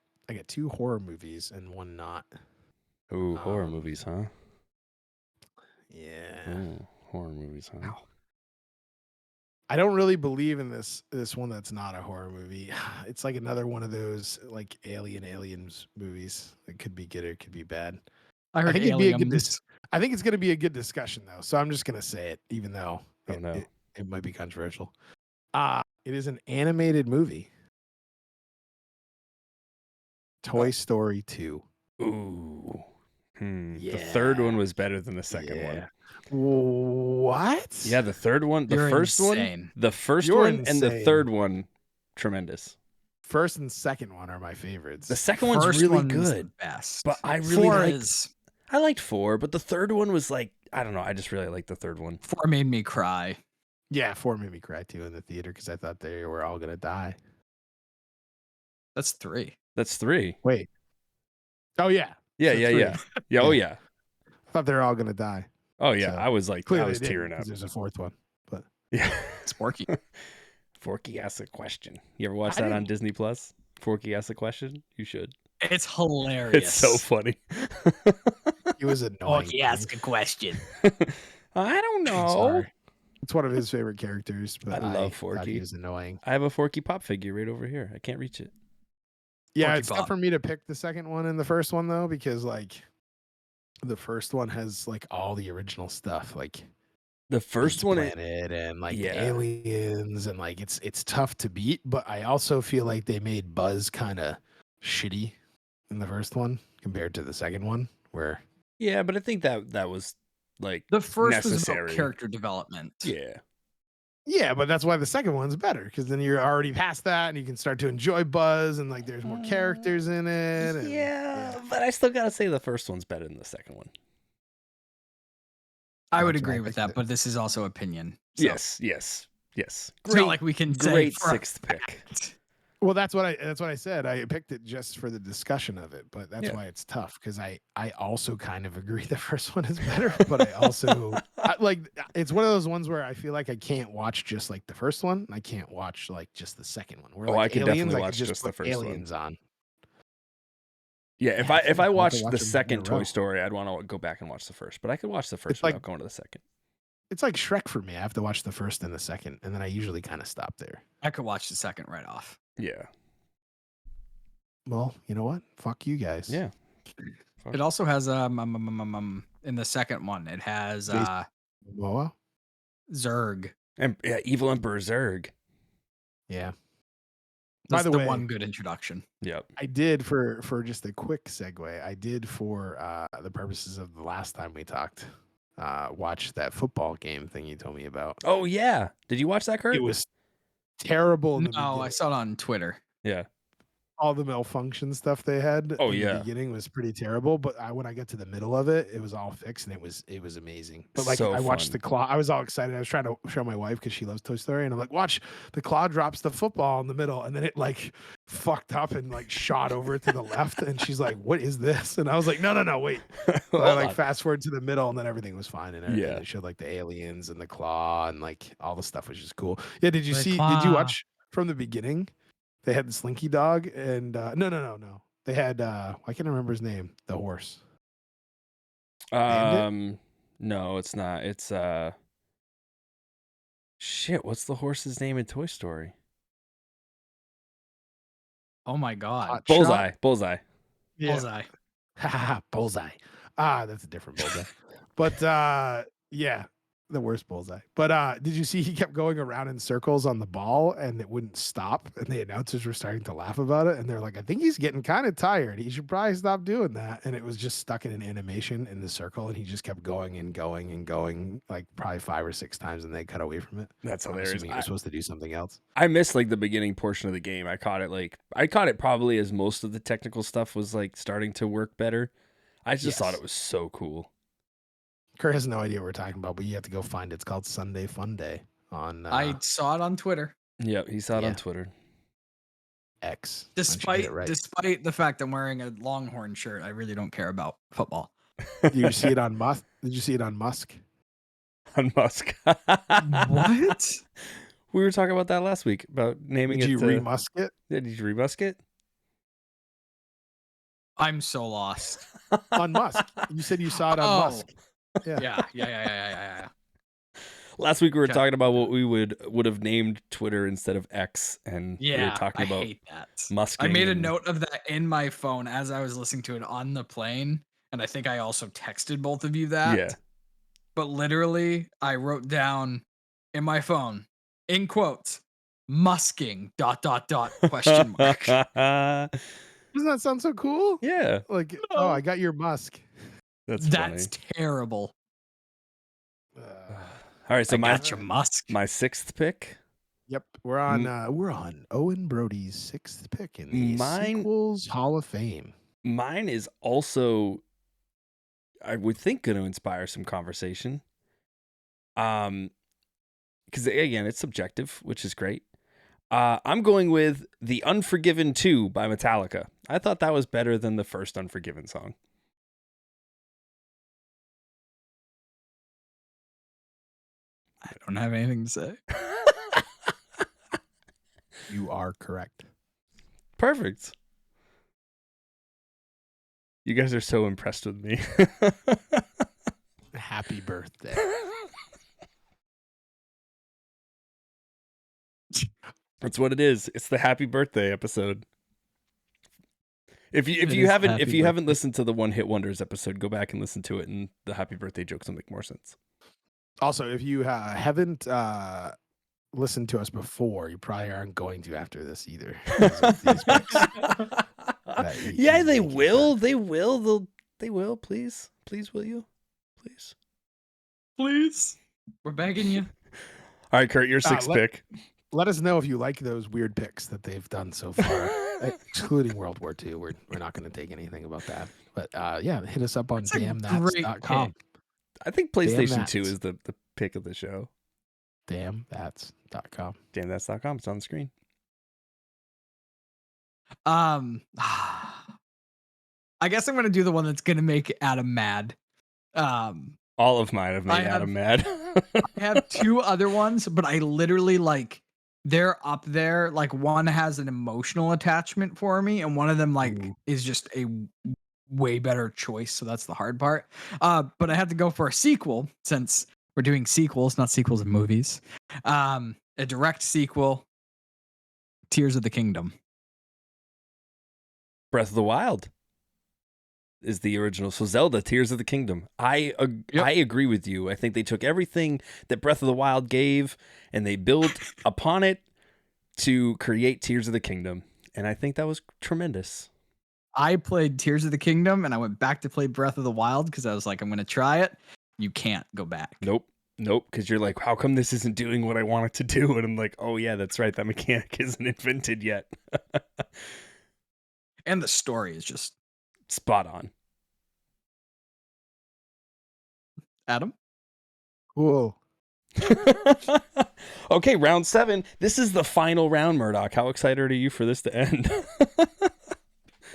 2 horror movies and one not.
Ooh, horror movies, huh?
Yeah.
Ooh, horror movies, huh?
Ow. I don't really believe in this one that's not a horror movie. It's like another one of those like aliens movies. It could be good or it could be bad.
I heard
think it'd be a good
Aliens.
I think it's going to be a good discussion though. So I'm just going to say it, even though
Oh, no.
it might be controversial. It is an animated movie. Toy Story 2.
Ooh. The
Yeah.
third one was better than the second one.
What?
Yeah, the third one, the
You're
first
insane.
one, the first
You're
one, and the
insane.
third one, tremendous.
First and second one are my favorites.
The second one's
First
really
one's
good,
the best.
but I really
4
liked.
is
I liked 4, but the third one was like, I don't know. I just really liked the third one.
4 made me cry.
Yeah, 4 made me cry too in the theater because I thought they were all gonna die.
That's 3.
That's 3.
Wait. Oh yeah.
Yeah,
So
yeah,
3.
yeah, yeah. Oh yeah.
I thought they were all gonna die.
Oh yeah.
So,
I was like, I
Clearly
was
they didn't,
tearing up.
'cause there's a 4th one. But
Yeah.
It's Porky.
Forky asks a question. You ever watch
I
that on
didn't-
Disney Plus? Forky asks a question. You should.
It's hilarious.
It's so funny.
it was annoying.
Porky ask a question.
I don't
I'm
know.
sorry. It's one of his favorite characters, but
I love
thought
Forky.
he was annoying.
I have a Forky Pop figure right over here. I can't reach it.
Yeah,
Forky
it's
Pop.
tough for me to pick the second one and the first one though, because like the first one has like all the original stuff, like
The first
Pizza
one,
Planet and like
yeah.
aliens, and like it's tough to beat. But I also feel like they made Buzz kind of shitty in the first one compared to the second one, where
yeah, but I think that was like
The first
necessary.
was about character development.
Yeah.
yeah, but that's why the second one's better, because then you're already past that and you can start to enjoy Buzz and like there's more characters in it. And,
Yeah, but I still gotta say the first one's better than the second one.
I would
That's why
agree
I
with
picked
that,
it.
but this is also opinion. So
Yes.
It's not like we can say
Great
for a
6th pick.
fact.
Well, that's what I said. I picked it just for the discussion of it, but that's
Yeah.
why it's tough, because I also kind of agree the first one is better, but I also it's one of those ones where I feel like I can't watch just like the first one. I can't watch like just the second one. Where,
Oh,
like,
I could
Aliens,
definitely
I
watch
could
just the
put
first one.
Aliens on.
Yeah, if
Yeah,
I
I'll have to
watched
watch
the
them in a
second Toy
row.
Story, I'd want to go back and watch the first. But I could watch the first
It's like-
without going to the second.
It's like Shrek for me. I have to watch the first and the second, and then I usually kind of stop there.
I could watch the second right off.
Yeah.
Well, you know what? Fuck you guys.
Yeah.
It also has in the second one, it has
Moa?
Zurg.
And yeah, Evil Emperor Zurg.
Yeah.
That's
By the way,
one good introduction.
Yep.
I did for just a quick segue. I did for the purposes of the last time we talked. Watch that football game thing you told me about.
Oh yeah. Did you watch that, Kurt?
It was terrible. In the
No, I
beginning.
saw it on Twitter.
Yeah.
all the malfunction stuff they had
Oh,
in
yeah.
the beginning was pretty terrible, but when I got to the middle of it, it was all fixed and it was amazing. But like
So
I watched
fun.
the claw, I was all excited. I was trying to show my wife because she loves Toy Story, and I'm like, watch, the claw drops the football in the middle, and then it like fucked up and like shot over to the left, and she's like, "What is this?" And I was like, "No, wait." So I
Hold
like
on.
fast forward to the middle, and then everything was fine, and
Yeah.
it showed like the aliens and the claw and like all the stuff was just cool. Yeah, did you
The
see? Did you
claw.
watch from the beginning? They had the Slinky Dog and no. They had I can't remember his name. The horse. Bandit?
No, it's not. It's shit. What's the horse's name in Toy Story?
Oh my god.
Hot
Bullseye.
Shot?
Bullseye.
Yeah.
Bullseye.
Bullseye. That's a different bullseye. But yeah, the worst bullseye. But did you see he kept going around in circles on the ball and it wouldn't stop? And the announcers were starting to laugh about it. And they're like, I think he's getting kind of tired. He should probably stop doing that. And it was just stuck in an animation in the circle. And he just kept going and going and going, like probably 5 or 6 times. And they cut away from it.
That's
I'm
hilarious.
assuming he was supposed to do something else.
I missed like the beginning portion of the game. I caught it probably as most of the technical stuff was like starting to work better. I just thought
Yes.
it was so cool.
Kurt has no idea what we're talking about, but you have to go find it. It's called Sunday Fun Day on
I saw it on Twitter.
Yeah, he saw it
Yeah.
on Twitter.
X.
Despite the fact I'm wearing a Longhorn shirt, I really don't care about football.
Did you see it on Musk? Did you see it on Musk?
On Musk.
What?
We were talking about that last week about naming
Did
it.
you re-Musk it?
Did you re-Musk it?
I'm so lost.
On Musk. You said you saw it on
Oh.
Musk. Yeah.
Yeah.
Last week we were
Okay.
talking about what we would have named Twitter instead of X, and we were talking
I
about
hate that.
Musking.
I made a
and-
note of that in my phone as I was listening to it on the plane, and I think I also texted both of you that.
Yeah.
But literally, I wrote down in my phone, in quotes, musking ... question mark.
Doesn't that sound so cool?
Yeah,
Like,
No.
oh, I got your Musk.
that's
That's
funny.
terrible.
All right, so
I got your musk.
my 6th pick.
Yep, we're on Owen Brody's 6th pick in the sequels Hall of Fame.
Mine is also, I would think, going to inspire some conversation. Because again, it's subjective, which is great. I'm going with The Unforgiven 2 by Metallica. I thought that was better than the first Unforgiven song.
I don't have anything to say.
You are correct.
Perfect. You guys are so impressed with me.
Happy birthday.
That's what it is. It's the happy birthday episode. If you
It is
haven't
happy
haven't
birthday.
listened to the One Hit Wonders episode, go back and listen to it, and the happy birthday jokes will make more sense.
Also, if you haven't listened to us before, you probably aren't going to after this either. because of these picks.
Yeah, they
Thank you,
will. They will. They will. Please, will you? Please.
Please. We're begging you.
All right, Kurt, your 6th pick.
Let us know if you like those weird picks that they've done so far, excluding World War II. We're not going to take anything about that. But yeah, hit us up on
That's a great
DamnThats.com.
I think PlayStation 2
That's-
is the pick of the show.
DamnThats.com.
DamnThats.com. It's on the screen.
I guess I'm gonna do the one that's gonna make Adam mad.
All of mine have made Adam mad.
I have 2 other ones, but I literally they're up there. Like one has an emotional attachment for me, and one of them
Ooh.
is just a way better choice. So that's the hard part. But I had to go for a sequel since we're doing sequels, not sequels of movies. A direct sequel, Tears of the Kingdom.
Breath of the Wild is the original. So Zelda, Tears of the Kingdom. I agree with you. I think they took everything that Breath of the Wild gave and they built upon it to create Tears of the Kingdom. And I think that was tremendous.
I played Tears of the Kingdom and I went back to play Breath of the Wild because I was like, I'm going to try it. You can't go back.
Nope. Because you're like, how come this isn't doing what I want it to do? And I'm like, oh yeah, that's right. That mechanic isn't invented yet.
And the story is just
Spot on.
Adam.
Cool.
Okay, round 7. This is the final round, Murdock. How excited are you for this to end?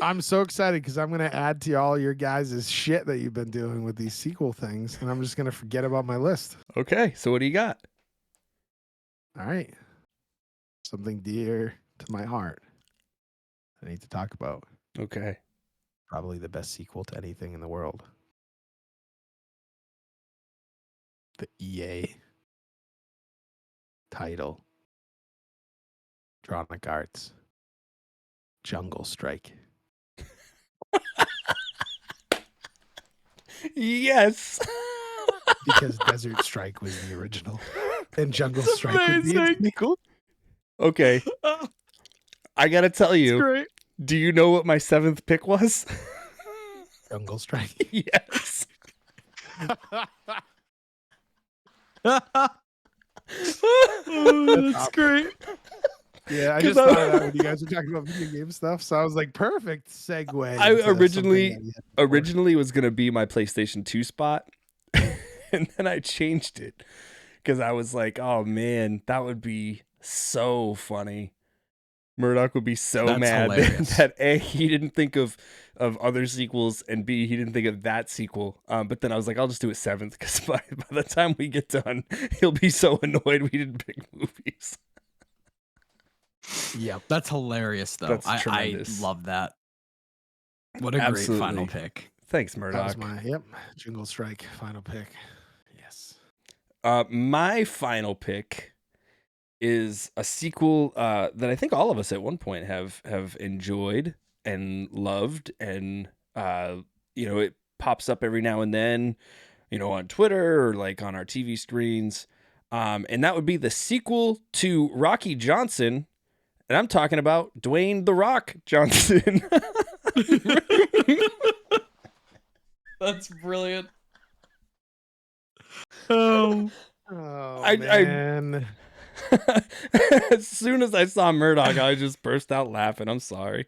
I'm so excited because I'm going to add to all your guys' shit that you've been doing with these sequel things, and I'm just going to forget about my list.
Okay, so what do you got?
All right. Something dear to my heart I need to talk about.
Okay.
Probably the best sequel to anything in the world. The EA title. Electronic Arts. Jungle Strike.
Yes.
Because Desert Strike was the original. And Jungle Strike would be its sequel.
Okay. I got to tell you.
Great.
Do you know what my 7th pick was?
Jungle Strike.
Yes.
That's great.
Yeah, I
'Cause
just thought of that when you guys were talking about video game stuff. So I was like, perfect segue.
I
into
originally
something that you had before.
originally was going to be my PlayStation 2 spot. And then I changed it because I was like, oh man, that would be so funny. Murdock would be so
That's
mad
hilarious.
that A, he didn't think of other sequels, and B, he didn't think of that sequel. But then I was like, I'll just do it 7th because by the time we get done, he'll be so annoyed we didn't pick movies.
Yep. That's hilarious, though.
That's
I
tremendous.
love that. What a
Absolutely.
great final pick.
Thanks,
That
Murdock.
was my Jungle Strike final pick. Yes.
My final pick is a sequel that I think all of us at one point have enjoyed and loved, and it pops up every now and then, on Twitter or like on our TV screens, and that would be the sequel to Rocky Johnson, and I'm talking about Dwayne "The Rock" Johnson.
That's brilliant. Oh,
Man.
As soon as I saw Murdock, I just burst out laughing. I'm sorry.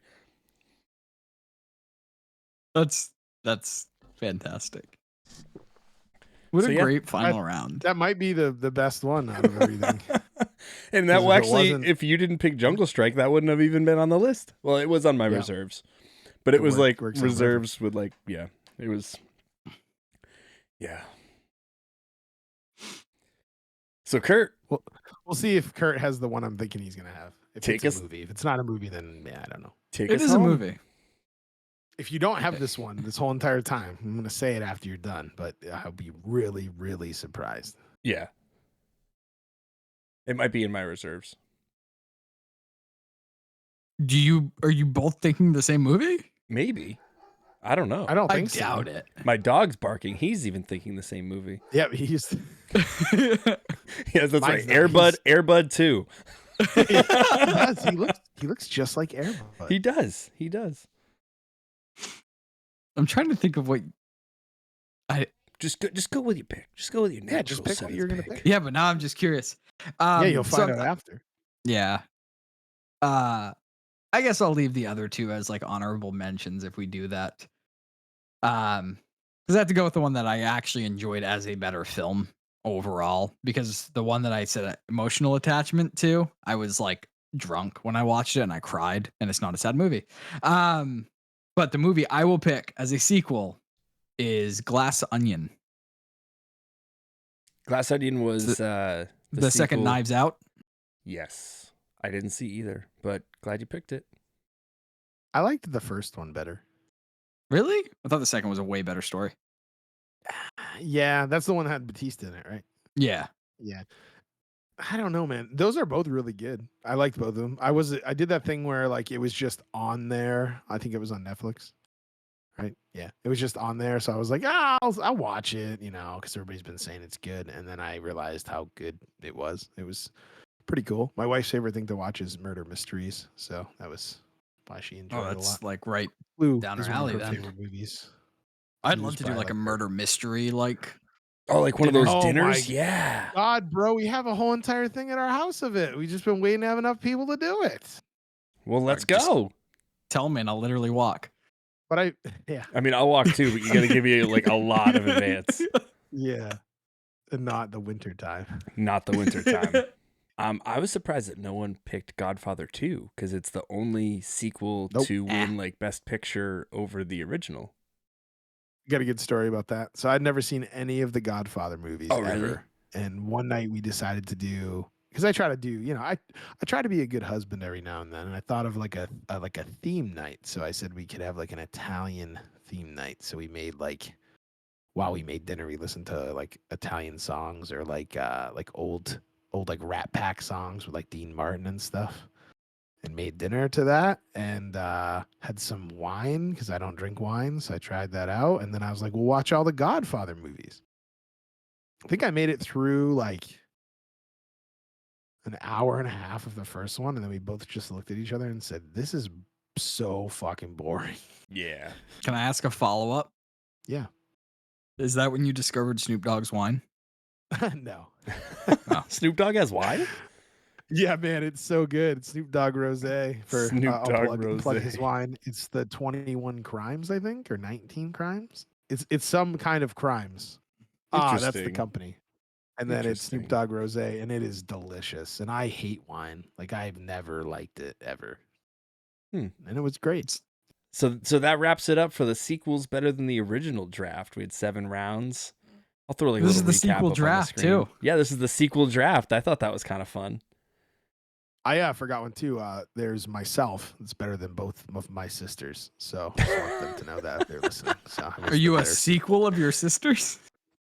that's fantastic. What
So,
a
yeah,
great final round.
That might be the best one out of everything.
And that
'Cause
will
if it
actually,
wasn't-
if you didn't pick Jungle Strike, that wouldn't have even been on the list. Well, it was on my
Yeah.
reserves, but it was
works
like
out
reserves with like, yeah, it was, yeah. So Kurt,
We'll see if Kurt has the one I'm thinking he's gonna have. If
Take
it's
us-
a movie. If it's not a movie, then I don't know.
take
It
us
is a
home.
movie.
If you don't have this one this whole entire time, I'm gonna say it after you're done, but I'll be really, really surprised.
Yeah. It might be in my reserves.
Are you both thinking the same movie?
Maybe. I don't know.
I don't
I
think so.
doubt it.
My dog's barking. He's even thinking the same movie.
Yeah, he's
Yes, that's right.
Mine's not.
Airbud 2.
he does. He looks just like Airbud.
He does. He does.
I'm trying to think of what.
Just go with your pick. Just go with your natural.
Yeah, just pick what you're gonna pick.
Yeah, but now I'm just curious.
Yeah, you'll find out after.
Yeah. I guess I'll leave the other two as like honorable mentions if we do that. Because I have to go with the one that I actually enjoyed as a better film overall. Because the one that I said emotional attachment to, I was like drunk when I watched it and I cried, and it's not a sad movie. But the movie I will pick as a sequel is Glass Onion.
Glass Onion was
The
the
second
sequel.
Knives Out.
Yes. I didn't see either, but glad you picked it.
I liked the first one better.
Really? I thought the second was a way better story.
Yeah, that's the one that had Batista in it, right?
Yeah.
Yeah. I don't know, man. Those are both really good. I liked both of them. I did that thing where like it was just on there. I think it was on Netflix. Right? Yeah. It was just on there. So I was like, I'll watch it, because everybody's been saying it's good. And then I realized how good it was. It was pretty cool. My wife's favorite thing to watch is murder mysteries. So that was why she enjoyed it a
That's
lot.
like right.
Blue
down her
is one of
alley
her
then.
favorite movies.
I'd
Blue's
love to do
probably
like a
up there.
murder mystery, like.
Oh, like one of those
Oh
dinners?
my
Yeah.
God, bro, we have a whole entire thing at our house of it. We just been waiting to have enough people to do it.
Well, let's
Just-
go.
tell me and I'll literally walk.
But yeah.
I mean, I'll walk too, but you got to give me like a lot of advance.
Yeah. And not the winter time.
Not the winter time. I was surprised that no one picked Godfather 2 because it's the only sequel to win like Best Picture over the original.
Got a good story about that. So I'd never seen any of the Godfather movies ever.
Really?
And one night we decided to do, because I try to do, I try to be a good husband every now and then. And I thought of like a theme night. So I said we could have like an Italian theme night. So we made like, while we made dinner, we listened to like Italian songs or like old like Rat Pack songs with like Dean Martin and stuff. And made dinner to that and had some wine because I don't drink wine. So I tried that out. And then I was like, we'll watch all the Godfather movies. I think I made it through like an hour and a half of the first one. And then we both just looked at each other and said, this is so fucking boring.
Yeah.
Can I ask a follow-up?
Yeah.
Is that when you discovered Snoop Dogg's wine?
No.
Oh. Snoop Dogg has wine?
Yeah, man, it's so good. Snoop Dogg Rosé for
Snoop Dogg Rosé.
plug his wine. It's the 21 Crimes, I think, or 19 Crimes. It's some kind of crimes. That's the company. And then it's Snoop Dogg Rosé, and it is delicious. And I hate wine. Like I've never liked it ever. And it was great.
So that wraps it up for the sequels better than the original draft. We had 7 rounds. I'll throw like a little recap. This is the sequel draft too. Yeah, this is the sequel draft. I thought that was kind of fun.
I forgot one too. There's myself. It's better than both of my sisters. So I just want them to know that if they're listening. So
are you a sequel of your sisters?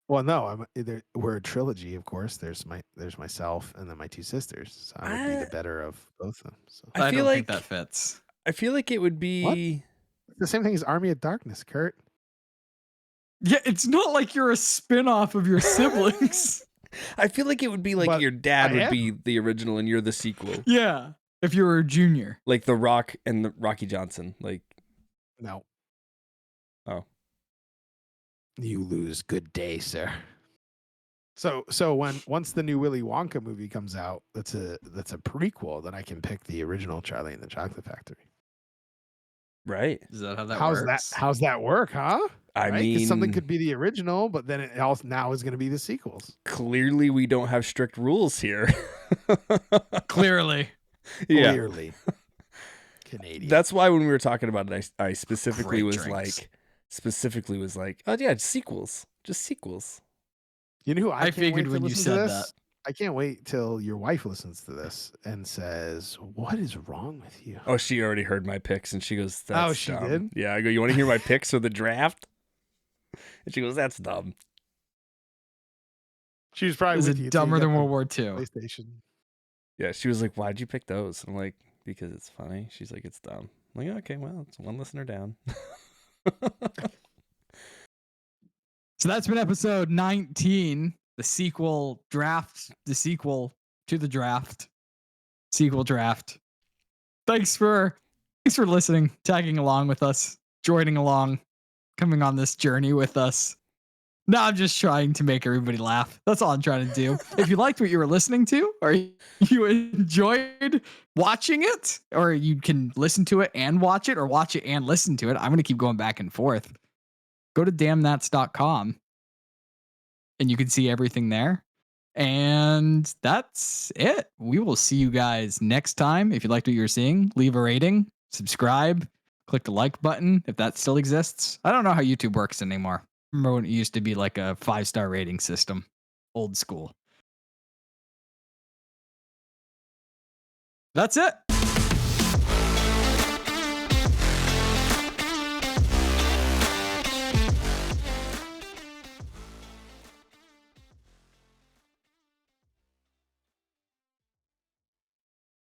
Well, no. We're a trilogy, of course. There's myself and then my 2 sisters. So I would be the better of both of them. So
I don't think that fits.
I feel like it would be
the same thing as Army of Darkness, Kurt.
Yeah, it's not like you're a spin-off of your siblings.
I feel like it would be like your dad would be the original and you're the sequel.
Yeah, if you were a junior.
Like The Rock and the Rocky Johnson. Like,
no.
Oh.
You lose. Good day, sir. So once the new Willy Wonka movie comes out, that's a prequel, then I can pick the original Charlie and the Chocolate Factory.
Right.
Is that how that works?
How's that work, huh?
I mean,
something could be the original, but then it also now is going to be the sequels.
Clearly, we don't have strict rules here.
Clearly.
Yeah.
Clearly. Canadian.
That's why when we were talking about it, I specifically was like, oh yeah, sequels. Just sequels.
You know who I
figured when you said that.
I can't wait till your wife listens to this and says, "What is wrong with you?"
Oh, she already heard my picks and she goes, "That's
she
dumb."
did?
Yeah, I go, "You want to hear my picks for the draft?" And she goes, "That's dumb."
She was probably with you
dumber than World War II.
PlayStation.
Yeah, she was like, "Why'd you pick those?" I'm like, "Because it's funny." She's like, "It's dumb." I'm like, "Okay, well, it's one listener down."
So that's been episode 19, the sequel draft, the sequel to the draft, sequel draft. Thanks for listening, tagging along with us, joining along, coming on this journey with us. Now I'm just trying to make everybody laugh. That's all I'm trying to do. If you liked what you were listening to, or you enjoyed watching it, or you can listen to it and watch it, or watch it and listen to it, I'm going to keep going back and forth. Go to DamnThats.com and you can see everything there. And that's it. We will see you guys next time. If you liked what you're seeing, leave a rating, subscribe, click the like button if that still exists. I don't know how YouTube works anymore. Remember when it used to be like a 5-star rating system, old school. That's it.